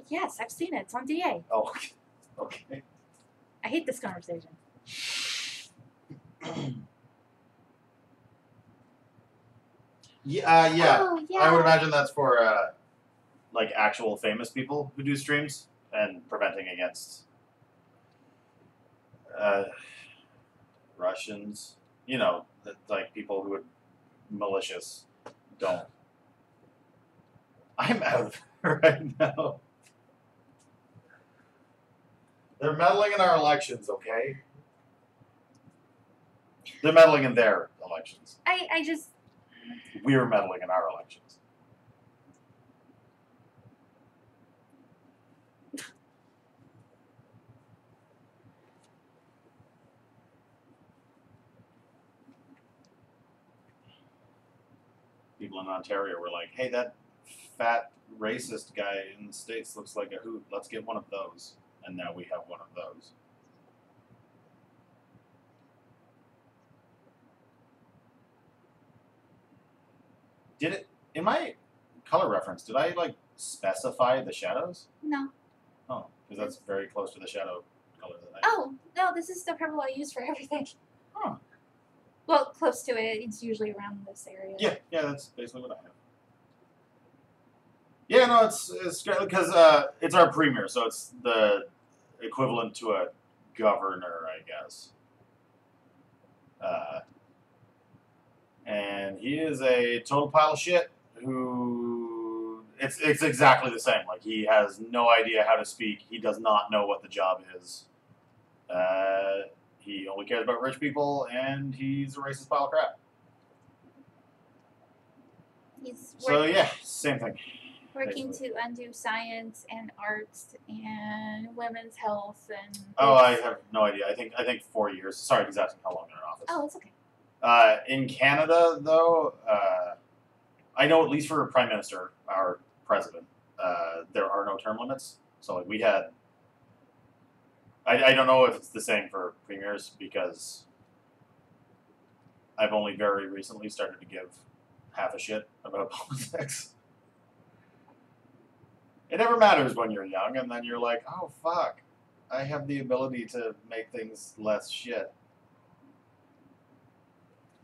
Yes, I've seen it. It's on DA. Oh, okay. I hate this conversation. Yeah. Oh, yeah. I would imagine that's for like actual famous people who do streams and preventing against Russians. You know, like people who would malicious don't. I'm out of it right now. They're meddling in our elections, okay? They're meddling in their elections. I just. We're meddling in our elections. people in Ontario were like, "Hey, that fat racist guy in the States looks like a hoot. Let's get one of those." And now we have one of those. Did it in my color reference? Did I like specify the shadows? No. Oh, because that's very close to the shadow color that I. Oh, no, this is the purple I use for everything. Huh. Well, close to it. It's usually around this area. Yeah, that's basically what I have. Yeah, no, it's great because it's our premier, so it's the equivalent to a governor, I guess. And he is a total pile of shit who it's exactly the same. Like he has no idea how to speak. He does not know what the job is. He only cares about rich people, and he's a racist pile of crap. He's So yeah, same thing. working to undo science and arts and women's health and. Oh, I have no idea. I think 4 years. Sorry, he's asking how long they're in office. Oh, it's okay. In Canada, though, I know at least for Prime Minister, our president, there are no term limits. So like we had. I don't know if it's the same for premiers because I've only very recently started to give half a shit about politics. It never matters when you're young, and then you're like, oh fuck, I have the ability to make things less shit.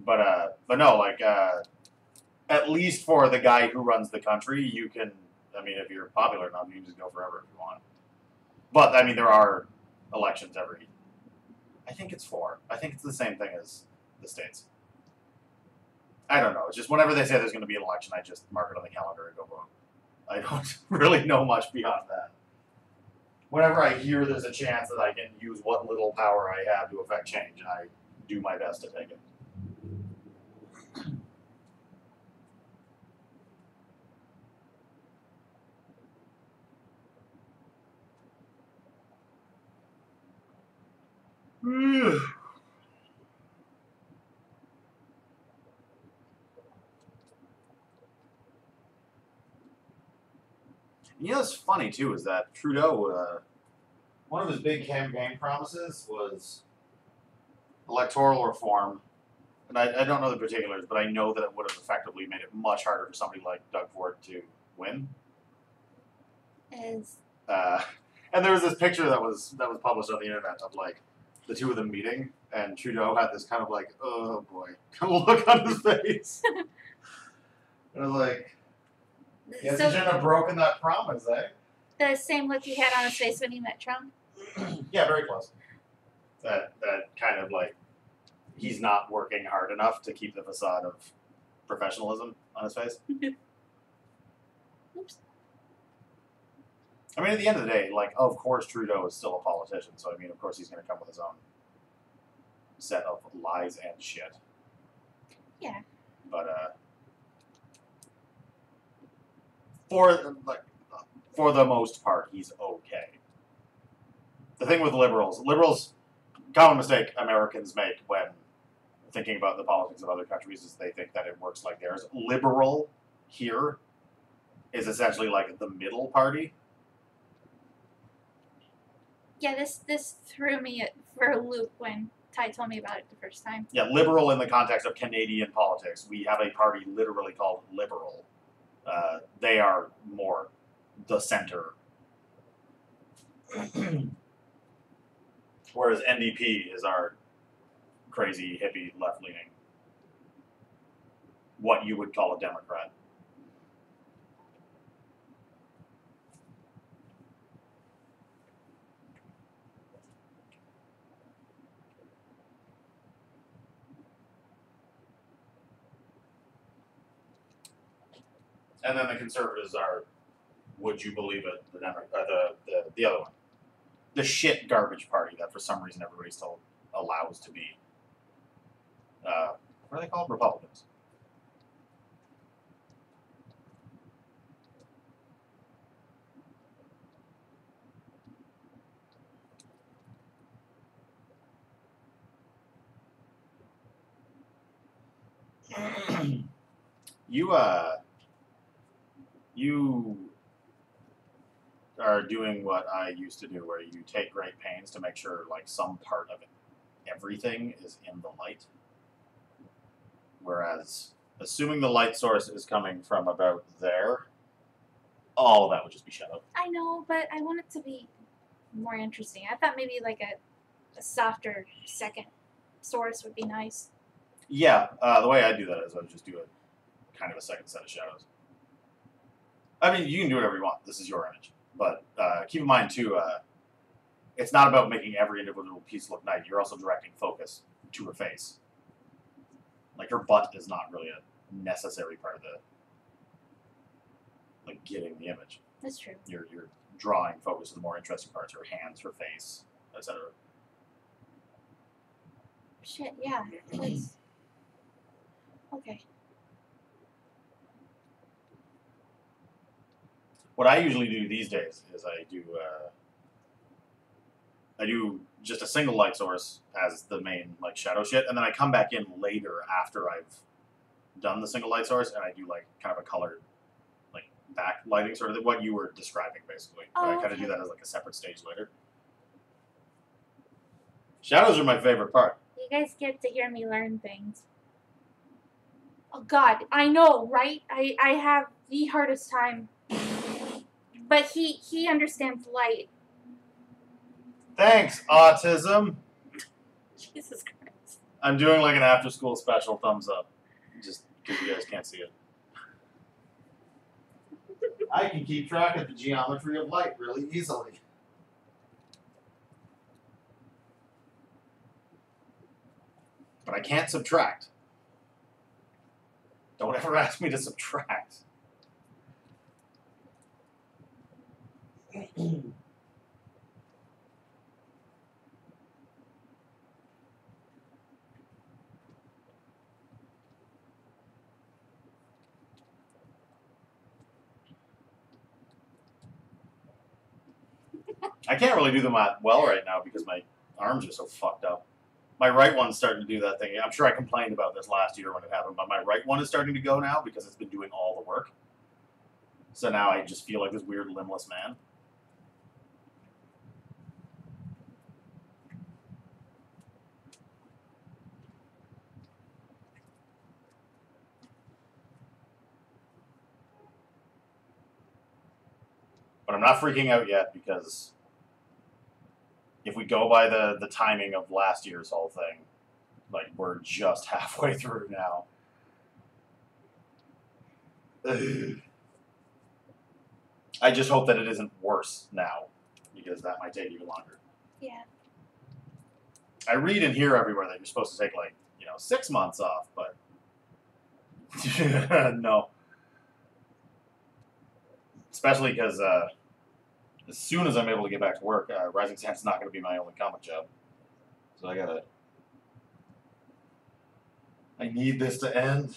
But no, like at least for the guy who runs the country, you can. I mean, if you're popular enough, you can just go forever if you want. But I mean, there are elections every. I think it's 4. I think it's the same thing as the States. I don't know. It's just whenever they say there's going to be an election, I just mark it on the calendar and go vote. I don't really know much beyond that. Whenever I hear there's a chance that I can use what little power I have to affect change, I do my best to take it. You know what's funny too is that Trudeau, one of his big campaign promises was electoral reform, and I don't know the particulars, but I know that it would have effectively made it much harder for somebody like Doug Ford to win. Is And there was this picture that was published on the internet of like the two of them meeting, and Trudeau had this kind of like, oh boy, kind of look on his face. And I was like, yes, so you shouldn't have broken that promise, eh? the same look he had on his face when he met Trump. Yeah, very close. That kind of like he's not working hard enough to keep the facade of professionalism on his face. Oops. I mean, at the end of the day, like, of course Trudeau is still a politician, so I mean, of course he's going to come with his own set of lies and shit. Yeah. But for the most part, he's okay. The thing with liberals, common mistake Americans make when thinking about the politics of other countries is they think that it works like theirs. Liberal here is essentially like the middle party. Yeah, this threw me for a loop when Ty told me about it the first time. Yeah, liberal in the context of Canadian politics. We have a party literally called Liberal. They are more the center. Whereas NDP is our crazy, hippie, left-leaning, what you would call a Democrat. And then the Conservatives are, would you believe it, the other one. The shit garbage party that for some reason everybody still allows to be. What are they called? Republicans. You you are doing what I used to do, where you take great pains to make sure like some part of it, everything is in the light. Whereas, assuming the light source is coming from about there, all of that would just be shadow. I know, but I want it to be more interesting. I thought maybe like a softer second source would be nice. Yeah, the way I do that is I would just do a kind of a second set of shadows. I mean, you can do whatever you want. This is your image. But keep in mind, too, it's not about making every individual piece look nice. You're also directing focus to her face. Like, her butt is not really a necessary part of the, like, getting the image. That's true. You're drawing focus to the more interesting parts, her hands, her face, etc. Shit, yeah. Let's... Okay. What I usually do these days is I do just a single light source as the main like shadow shit, and then I come back in later after I've done the single light source, and I do like kind of a colored like backlighting, sort of what you were describing basically. But I kind of do that as like a separate stage later. Shadows are my favorite part. You guys get to hear me learn things. Oh God, I know, right? I have the hardest time. But he understands light. Thanks, autism. Jesus Christ. I'm doing like an after-school special thumbs up, just because you guys can't see it. I can keep track of the geometry of light really easily. But I can't subtract. Don't ever ask me to subtract. I can't really do them well right now because my arms are so fucked up. My right one's starting to do that thing. I'm sure I complained about this last year when it happened, but my right one is starting to go now because it's been doing all the work. So now I just feel like this weird limbless man. But I'm not freaking out yet because if we go by the timing of last year's whole thing, like we're just halfway through now. Ugh. I just hope that it isn't worse now, because that might take even longer. Yeah. I read and hear everywhere that you're supposed to take 6 months off, but no. Especially because as soon as I'm able to get back to work, Rising Sun's not going to be my only comic job. So I need this to end.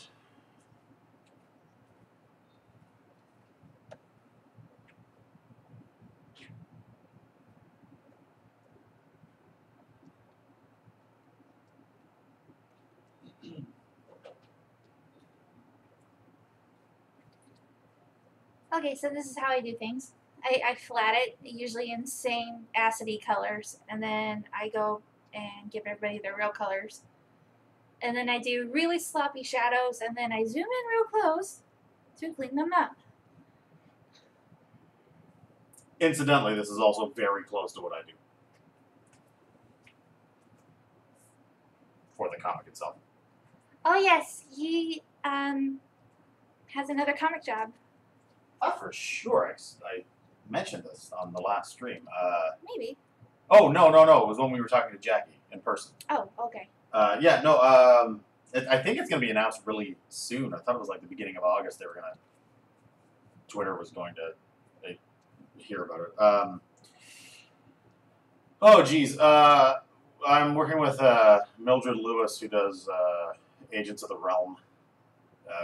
Okay, so this is how I do things. I flat it, usually in same acidy colors, and then I go and give everybody their real colors. And then I do really sloppy shadows, and then I zoom in real close to clean them up. Incidentally, this is also very close to what I do for the comic itself. Oh yes, he has another comic job. For sure. I mentioned this on the last stream. Maybe. Oh, no. It was when we were talking to Jackie in person. Oh, okay. Yeah, no, I think it's going to be announced really soon. I thought it was like the beginning of August they were going to... Twitter was going to hear about it. Oh, geez. I'm working with Mildred Lewis, who does Agents of the Realm,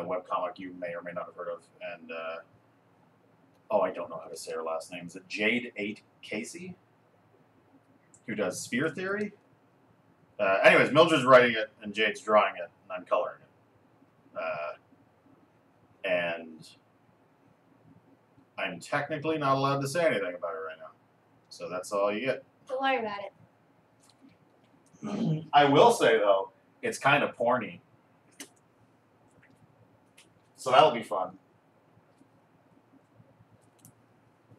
webcomic you may or may not have heard of, and... I don't know how to say her last name. Is it Jade 8 Casey? Who does Sphere Theory? Anyways, Mildred's writing it and Jade's drawing it, and I'm coloring it. am technically not allowed to say anything about it right now. So that's all you get. Don't worry about it. I will say though, it's kind of porny. So that'll be fun.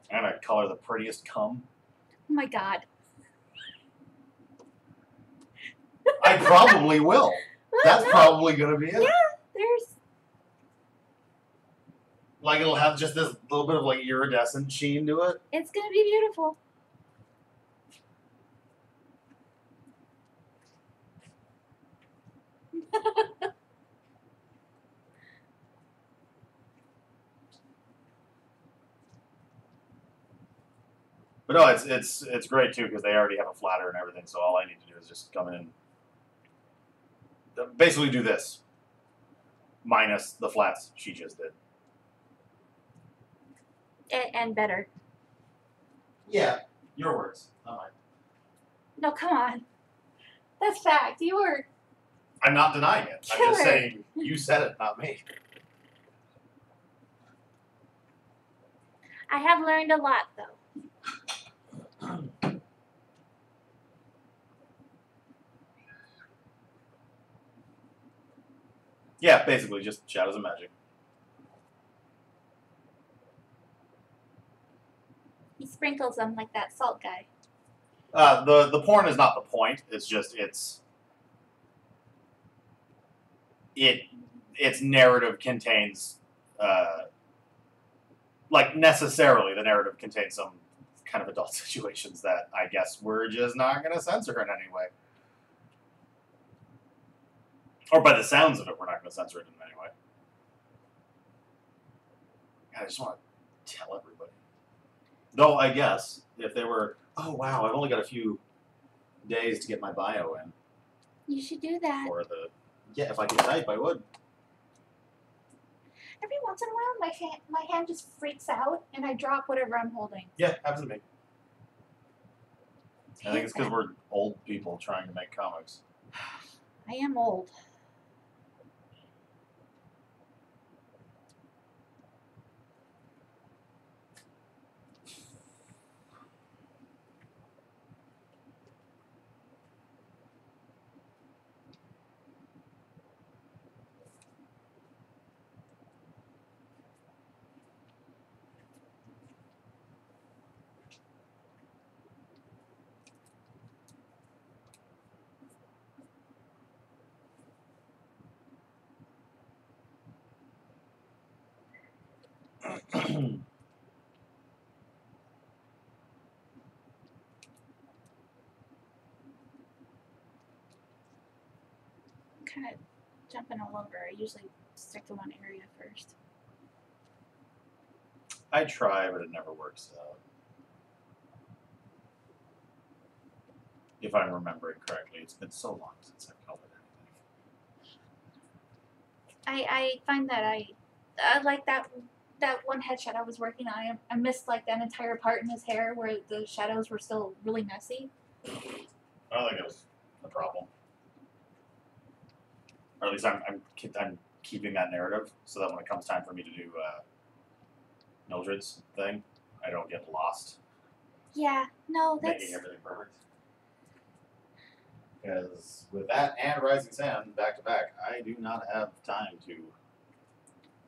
And I color the prettiest cum. Oh my god. I probably will. That's probably gonna be it. Yeah, there's. Like it'll have just this little bit of like iridescent sheen to it. It's gonna be beautiful. But no, it's great too because they already have a flatter and everything. So all I need to do is just come in, basically do this, minus the flats she just did. And better. Yeah, your words, not mine. No, come on. That's fact. You were. I'm not denying it. I'm just Killer. saying you said it, not me. I have learned a lot, though. Yeah, basically just shadows and magic. He sprinkles them like that salt guy. The porn is not the point. It's just its narrative contains like necessarily the narrative contains some kind of adult situations that I guess we're just not gonna censor in any way. Or by the sounds of it, we're not gonna censor it in any way. God, I just want to tell everybody. Though I guess if they were, oh wow, I've only got a few days to get my bio in You should do that. for the. Yeah, if I could type, I would. Every once in a while, my hand just freaks out and I drop whatever I'm holding. Yeah, happens to me. I think it's because we're old people trying to make comics. I am old. I'm kind of jumping all over. I usually stick to one area first. I try, but it never works out. If I'm remembering correctly, it's been so long since I've colored anything. I find that I like that one headshot I was working on. I missed like that entire part in his hair where the shadows were still really messy. I don't think it was the problem. Or at least I'm keeping that narrative so that when it comes time for me to do Mildred's thing, I don't get lost Yeah, no, that's making everything perfect. Because with that and Rising Sand back to back, I do not have time to.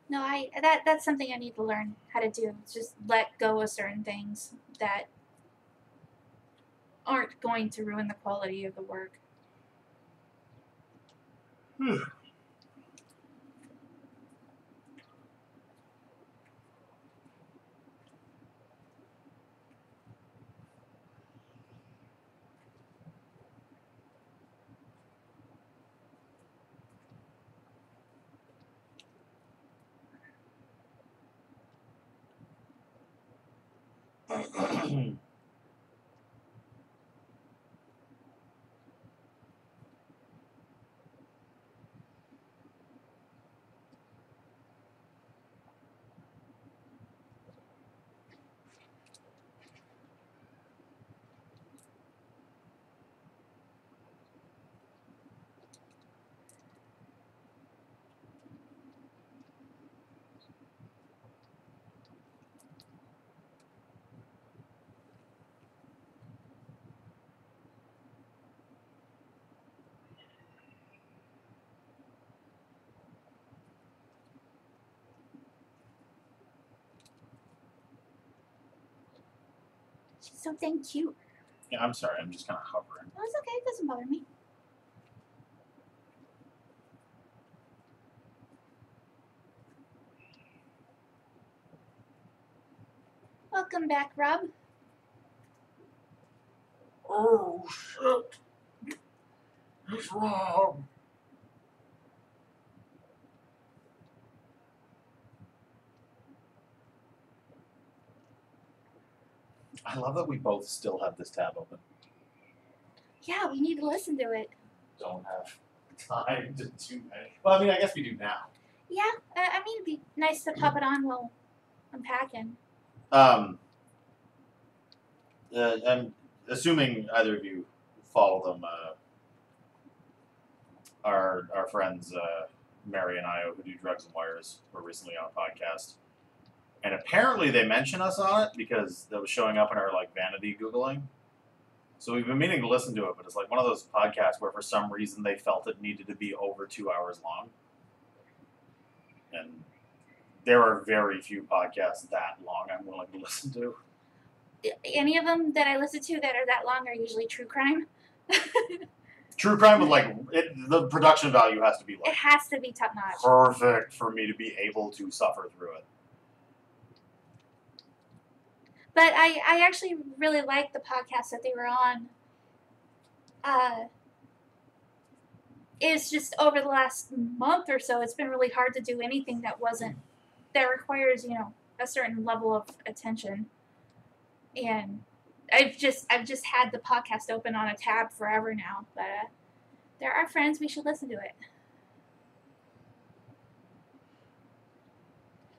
no, that's something I need to learn how to do. It's just let go of certain things that aren't going to ruin the quality of the work. She's so dang cute. Yeah, I'm sorry. I'm just kind of hovering. No, it's okay. It doesn't bother me. Welcome back, Rob. Oh shit! It's Rob. I love that we both still have this tab open. Yeah, we need to listen to it. Don't have time to do that. Well, I mean, I guess we do now. Yeah, I mean, it'd be nice to pop it on while I'm packing. I'm assuming either of you follow them. Our friends Mary and Io, who do Drugs and Wires, were recently on a podcast, and apparently they mention us on it because that was showing up in our like vanity googling. So we've been meaning to listen to it, but it's like one of those podcasts where for some reason they felt it needed to be over 2 hours long, and there are very few podcasts that long I'm willing to listen to. Any of them that I listen to that are that long are usually true crime. True crime with like the production value has to be It like has to be top notch. perfect for me to be able to suffer through it. But I actually really liked the podcast that they were on. It's just over the last month or so, it's been really hard to do anything that requires, a certain level of attention. And I've just had the podcast open on a tab forever now. But they're our friends. We should listen to it.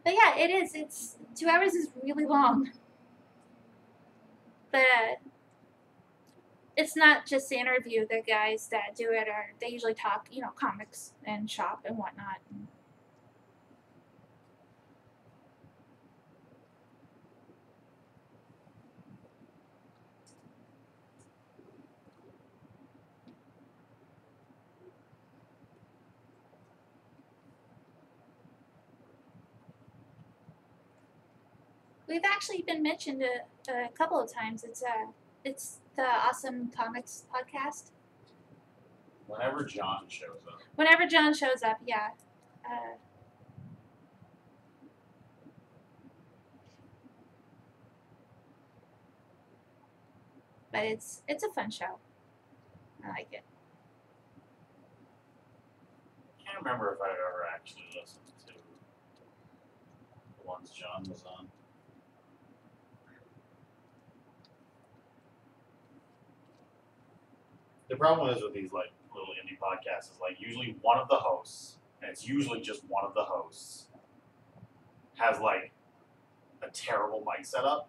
But yeah, it is. It's 2 hours is really long. But it's not just the interview. The guys that do it they usually talk, comics and shop and whatnot. We've actually been mentioned a couple of times. It's the Awesome Comics podcast. Whenever John shows up. Whenever John shows up, yeah. But it's a fun show. I like it. I can't remember if I've ever actually listened to the ones John was on. The problem is with these like little indie podcasts is like usually one of the hosts, and it's usually just one of the hosts, has like a terrible mic setup.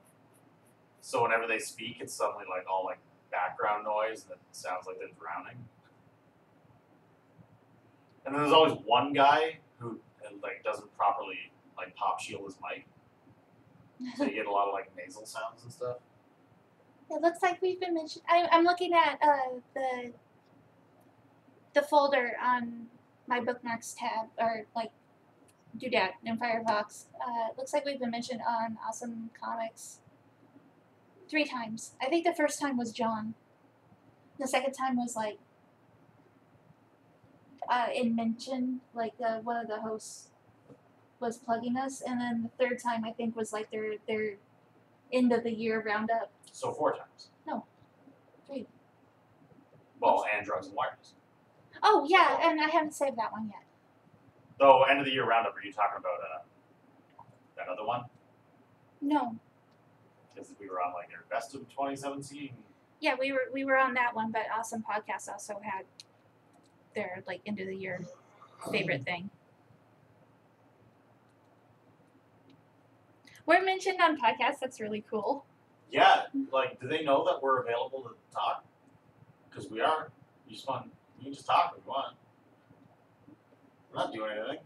So whenever they speak, it's suddenly like all like background noise that sounds like they're drowning. And then there's always one guy who like doesn't properly like pop shield his mic, so you get a lot of like nasal sounds and stuff. It looks like we've been mentioned. I'm looking at the folder on my bookmarks tab, or like doodad in Firefox. It looks like we've been mentioned on Awesome Comics 3 times. I think the first time was John. The second time was like in mention, like one of the hosts was plugging us, and then the third time I think was like their end of the year roundup. So 4 times. No, 3. Well, and Drugs and Wires. Oh yeah, and I haven't saved that one yet. Though end of the year roundup, are you talking about that other one? No. Because we were on like their best of 2017. Yeah, we were on that one, but Awesome Podcast also had their like end of the year favorite thing. We're mentioned on podcasts. That's really cool. Yeah, like, do they know that we're available to talk? Because we are. You can just talk if you want. We're not doing anything.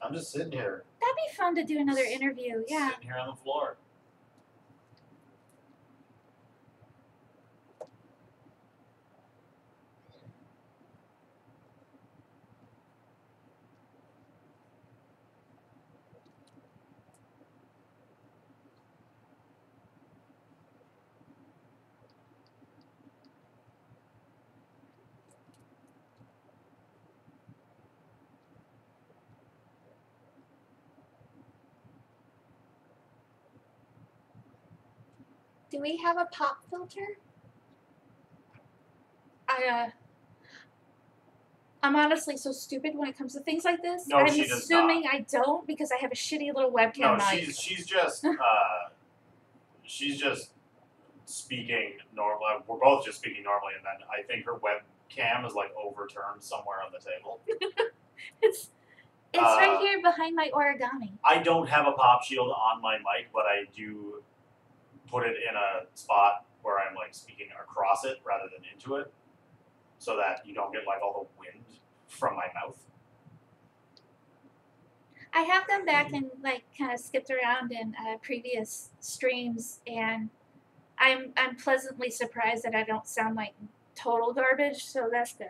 I'm just sitting here. That'd be fun to do another interview. Yeah. Sitting here on the floor. Do we have a pop filter? I'm honestly so stupid when it comes to things like this. No, I'm she does assuming I don't because I have a shitty little webcam No, mic. she's just speaking normal. We're both just speaking normally, and then I think her webcam is like overturned somewhere on the table. It's right here behind my origami. I don't have a pop shield on my mic, but I do put it in a spot where I'm like speaking across it rather than into it, so that you don't get like all the wind from my mouth. I have gone back and like kind of skipped around in previous streams, and I'm pleasantly surprised that I don't sound like total garbage. So that's good.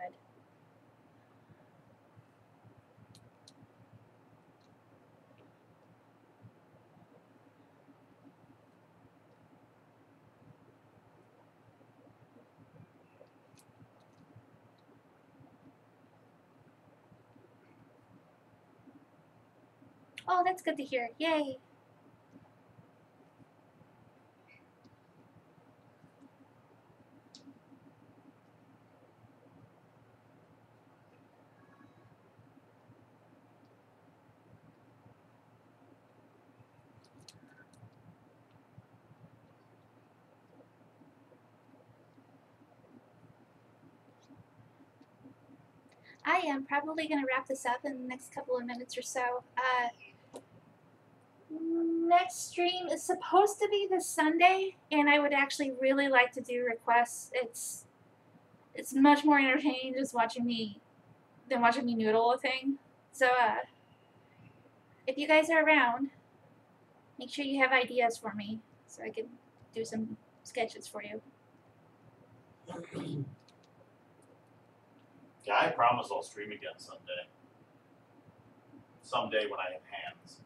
Oh, that's good to hear. Yay. I am probably going to wrap this up in the next couple of minutes or so. Next stream is supposed to be this Sunday, and I would actually really like to do requests. It's much more entertaining just watching me than watching me noodle a thing. So if you guys are around, make sure you have ideas for me so I can do some sketches for you. Yeah, I promise I'll stream again someday. Someday when I have hands.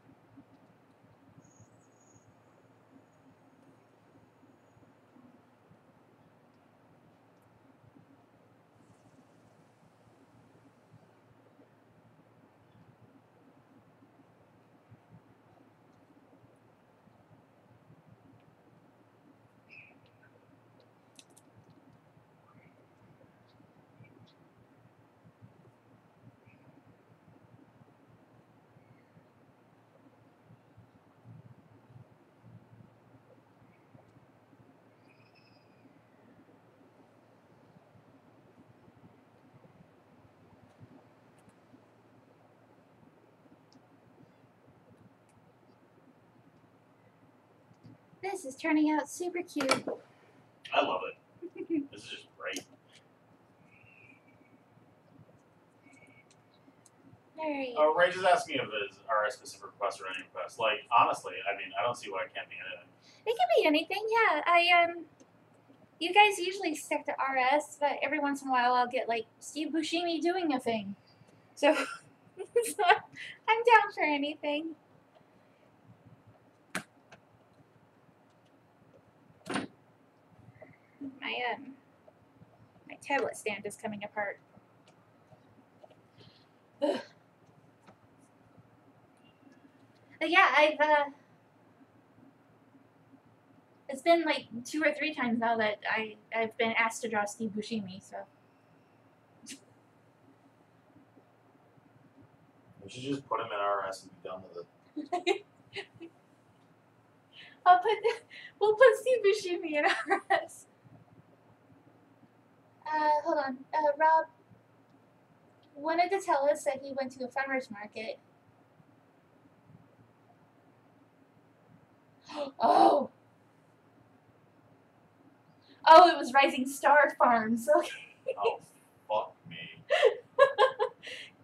This is turning out super cute. I love it. This is just great. Very. Rage is asking if it's RS specific request or any request. Like, honestly, I mean, I don't see why it can't be anything. It can be anything, yeah. You guys usually stick to RS, but every once in a while I'll get like Steve Buscemi doing a thing. So, so I'm down for anything. My tablet stand is coming apart. Ugh. But yeah, it's been like 2 or 3 times now that I've been asked to draw Steve Buscemi, so. We should just put him in RS and be done with it. We'll put Steve Buscemi in RS. Hold on. Rob wanted to tell us that he went to a farmer's market. Oh, it was Rising Star Farms. Okay. Oh, fuck me.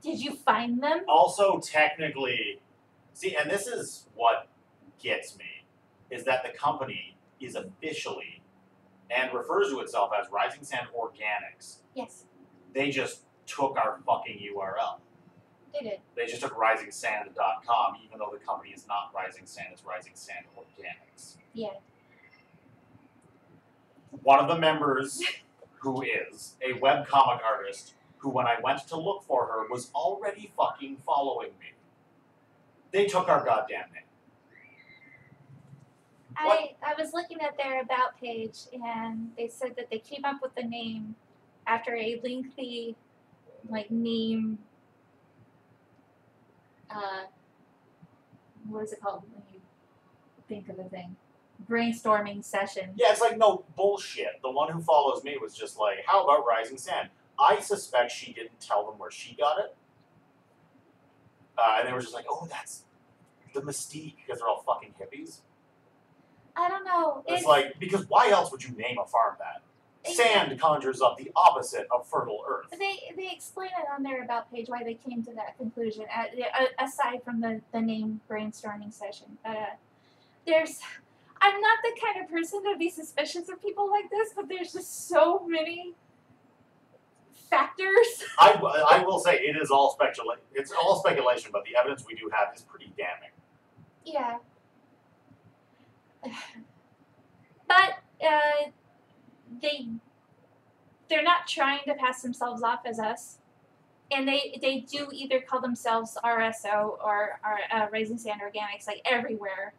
Did you find them? Also, technically, see, and this is what gets me, is that the company is officially and refers to itself as Rising Sand Organics. Yes, They just took our fucking URL. they did. They just took risingsand.com, even though the company is not Rising Sand, it's Rising Sand Organics. Yeah. One of the members, who is a webcomic artist, who when I went to look for her was already fucking following me. They took our goddamn name. I was looking at their about page, and they said that they came up with the name after a lengthy, like, name. What is it called when you think of a thing? Brainstorming session. Yeah, it's like, no, bullshit. The one who follows me was just like, how about Rising Sand? I suspect she didn't tell them where she got it. And they were just like, oh, that's the mystique, because they're all fucking hippies. I don't know. It's like, because why else would you name a farm that? Sand conjures up the opposite of fertile earth. They explain it on their about page why they came to that conclusion. Aside from the name brainstorming session, I'm not the kind of person to be suspicious of people like this, but there's just so many factors. I will say it is all speculation. It's all speculation, but the evidence we do have is pretty damning. Yeah. But they're not trying to pass themselves off as us, and they do either call themselves RSO or Rising Sand Organics, like everywhere.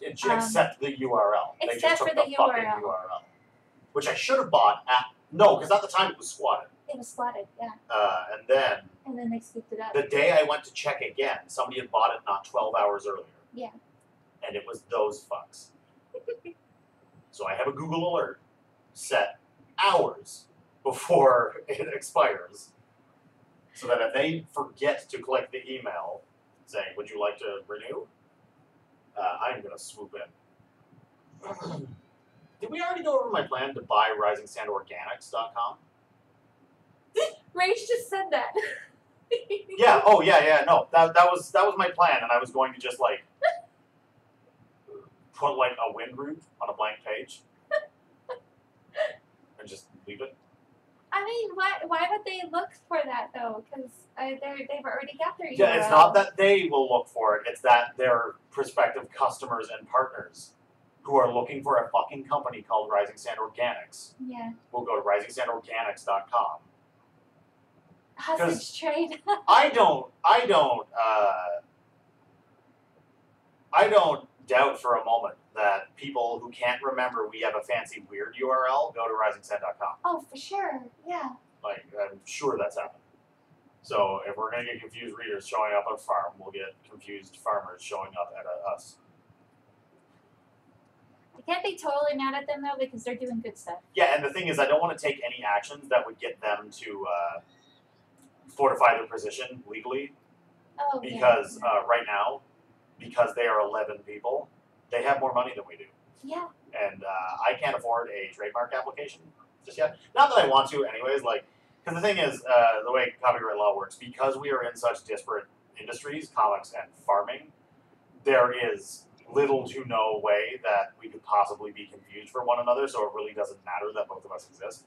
Except the URL. They Except just took for the the fucking URL. URL. Which I should have bought at... No, because at the time it was squatted. It was slotted, yeah, And and then they scooped it up. then the day I went to check again, somebody had bought it not 12 hours earlier. Yeah. And it was those fucks. So I have a Google alert set hours before it expires. So that if they forget to click the email saying, would you like to renew? I'm going to swoop in. Did we already go over my plan to buy RisingSandOrganics.com? Rach just said that. Yeah. Oh, yeah. No, that was my plan, and I was going to just like put like a wind route on a blank page and just leave it. I mean, why would they look for that though? Because they've already got their URL. Yeah, it's not that they will look for it; it's that their prospective customers and partners who are looking for a fucking company called Rising Sand Organics Yeah. will go to RisingSandOrganics.com. Hostage trade. I don't doubt for a moment that people who can't remember we have a fancy weird URL go to RisingSand.com. Oh, for sure. Yeah. Like, I'm sure that's happened. So if we're going to get confused readers showing up at a farm, we'll get confused farmers showing up at us. I can't be totally mad at them though because they're doing good stuff. Yeah, and the thing is, I don't want to take any actions that would get them to fortify their position legally. Oh, Because yeah. right now, because they are 11 people, they have more money than we do. Yeah. And I can't afford a trademark application just yet. Not that I want to, anyways. Like, because the thing is, the way copyright law works, because we are in such disparate industries, comics and farming, there is little to no way that we could possibly be confused for one another. So it really doesn't matter that both of us exist.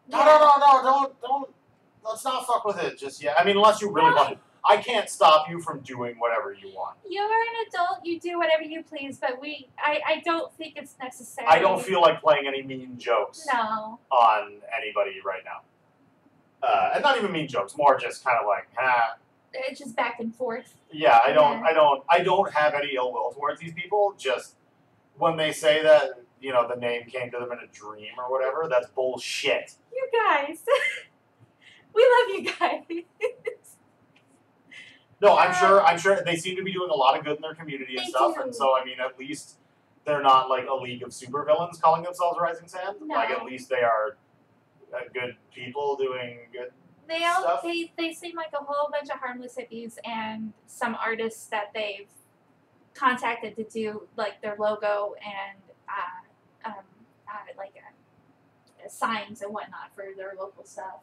No, don't. Let's not fuck with it just yet. I mean, unless you really want to. I can't stop you from doing whatever you want. You're an adult. You do whatever you please, but I don't think it's necessary. I don't feel like playing any mean jokes No. on anybody right now. And not even mean jokes, more just kind of like, It's just back and forth. yeah, I Yeah. don't have any ill will towards these people. Just when they say that, you know, the name came to them in a dream or whatever, that's bullshit. You guys. We love you guys. No, I'm sure they seem to be doing a lot of good in their community and They stuff, do. and so I mean, at least they're not like a league of supervillains calling themselves Rising Sand. No. Like, at least they are good people doing good. Stuff. They seem like a whole bunch of harmless hippies and some artists that they've contacted to do like their logo and signs and whatnot for their local stuff.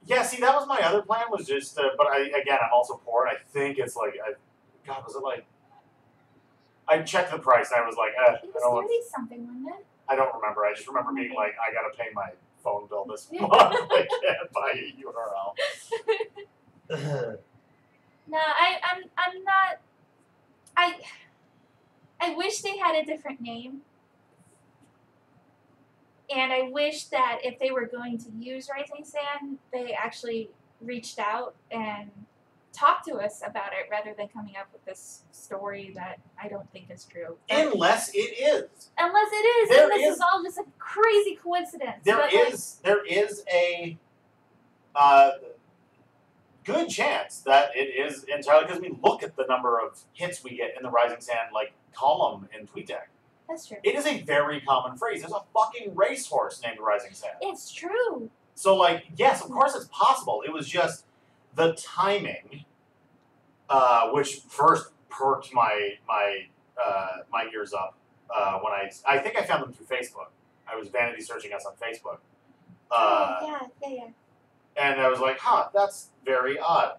Yeah, see, that was my other plan. Was just, but I'm also poor, and I think it's like, God, was it like? I checked the price, and I was like, It was 30 something, wasn't it? I don't remember. I just remember being like, I gotta pay my phone bill this month. I can't buy a URL. No, I'm not. I wish they had a different name. And I wish that if they were going to use Rising Sand, they actually reached out and talk to us about it rather than coming up with this story that I don't think is true. Unless it is. Unless it is, There and this is- is all just a crazy coincidence. There but, is a good chance that it is entirely because look at the number of hits we get in the Rising Sand column in TweetDeck. that's true. It is a very common phrase. There's a fucking racehorse named Rising Sand. It's true. So yes, of course it's possible. It was just the timing, which first perked my ears up when I think I found them through Facebook. I was vanity searching us on Facebook. Yeah. And I was like, huh, that's very odd.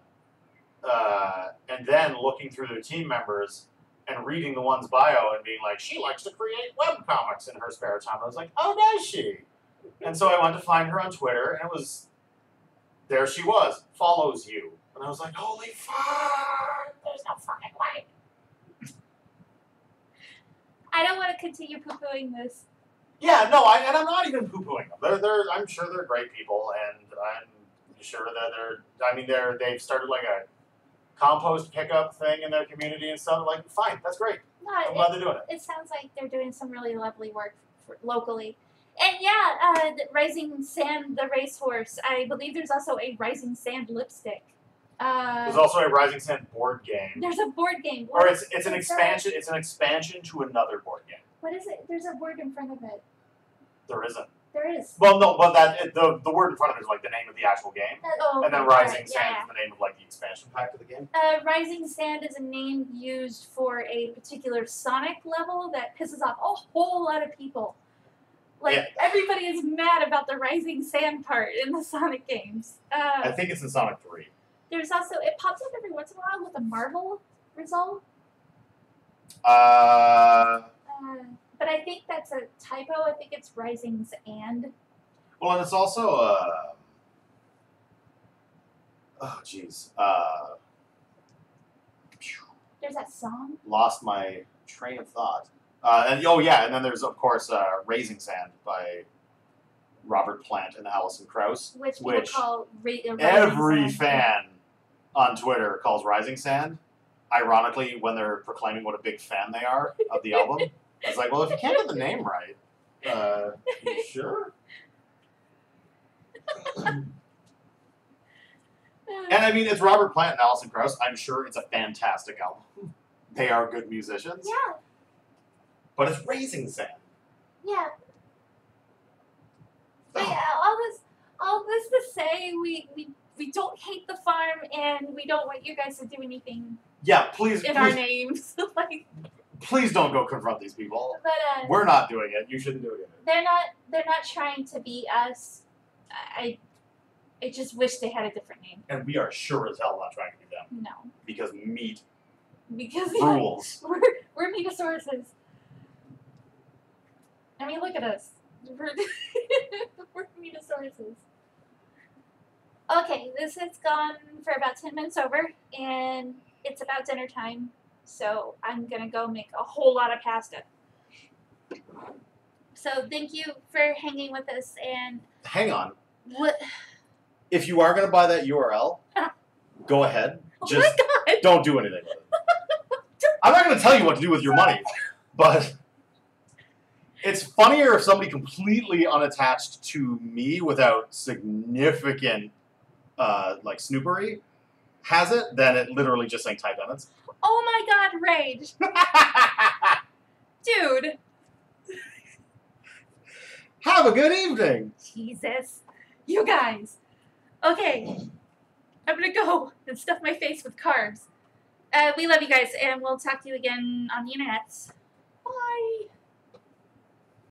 And then looking through their team members and reading the one's bio and being like, she likes to create webcomics in her spare time. I was like, oh, does she? And so I went to find her on Twitter, and there she was, follows you. And I was like, holy fuck, there's no fucking way. I don't want to continue poo-pooing this. Yeah, no, and I'm not even poo-pooing them. I'm sure they're great people, and I'm sure that they've started a compost pickup thing in their community and stuff. Fine, that's great. No, I'm glad they're doing it. it sounds like they're doing some really lovely work locally. And yeah, the Rising Sand, the racehorse. I believe there's also a Rising Sand lipstick. There's also a Rising Sand board game. There's a board game. Or it's an what's that? expansion. It's an expansion to another board game. What is it? There's a word in front of it. There isn't. There is. Well, no, but the word in front of it is the name of the actual game, and then right, Rising Sand is the name of the expansion pack to the game. Rising Sand is a name used for a particular Sonic level that pisses off a whole lot of people. Yeah. Everybody is mad about the Rising Sand part in the Sonic games. I think it's in Sonic 3. There's also, it pops up every once in a while with a Marvel result. But I think that's a typo. I think it's Rising's and. Well, and it's also oh jeez, There's that song. lost my train of thought. And then there's of course Raising Sand by Robert Plant and Alison Krauss, Which people which call Rising every Sand. fan on Twitter calls Rising Sand. Ironically, when they're proclaiming what a big fan they are of the album, I was like, well, if you can't get the name right, you sure? And I mean, it's Robert Plant and Alison Krauss. I'm sure it's a fantastic album. They are good musicians. Yeah, But it's Raising Sand. yeah. But yeah, all this to say, we don't hate the farm, and we don't want you guys to do anything Yeah, please, in our please, names. please don't go confront these people. But We're not doing it. You shouldn't do it either. they're not trying to be us. I just wish they had a different name. And we are sure as hell not trying to be them. No, Because meat because rules. we're Metasauruses. I mean, look at us. We're Metasauruses. Okay, this has gone for about 10 minutes over, and it's about dinner time, so I'm gonna go make a whole lot of pasta. So thank you for hanging with us, and Hang on. what? If you are going to buy that URL, go ahead. Oh Just my god! don't do anything with it. I'm not going to tell you what to do with your money, but it's funnier if somebody completely unattached to me without significant snoopery has it than it literally just saying Ty Donuts. Oh my god, Rage! Dude! Have a good evening. Jesus. You guys. Okay. I'm gonna go and stuff my face with carbs. We love you guys, and we'll talk to you again on the internets.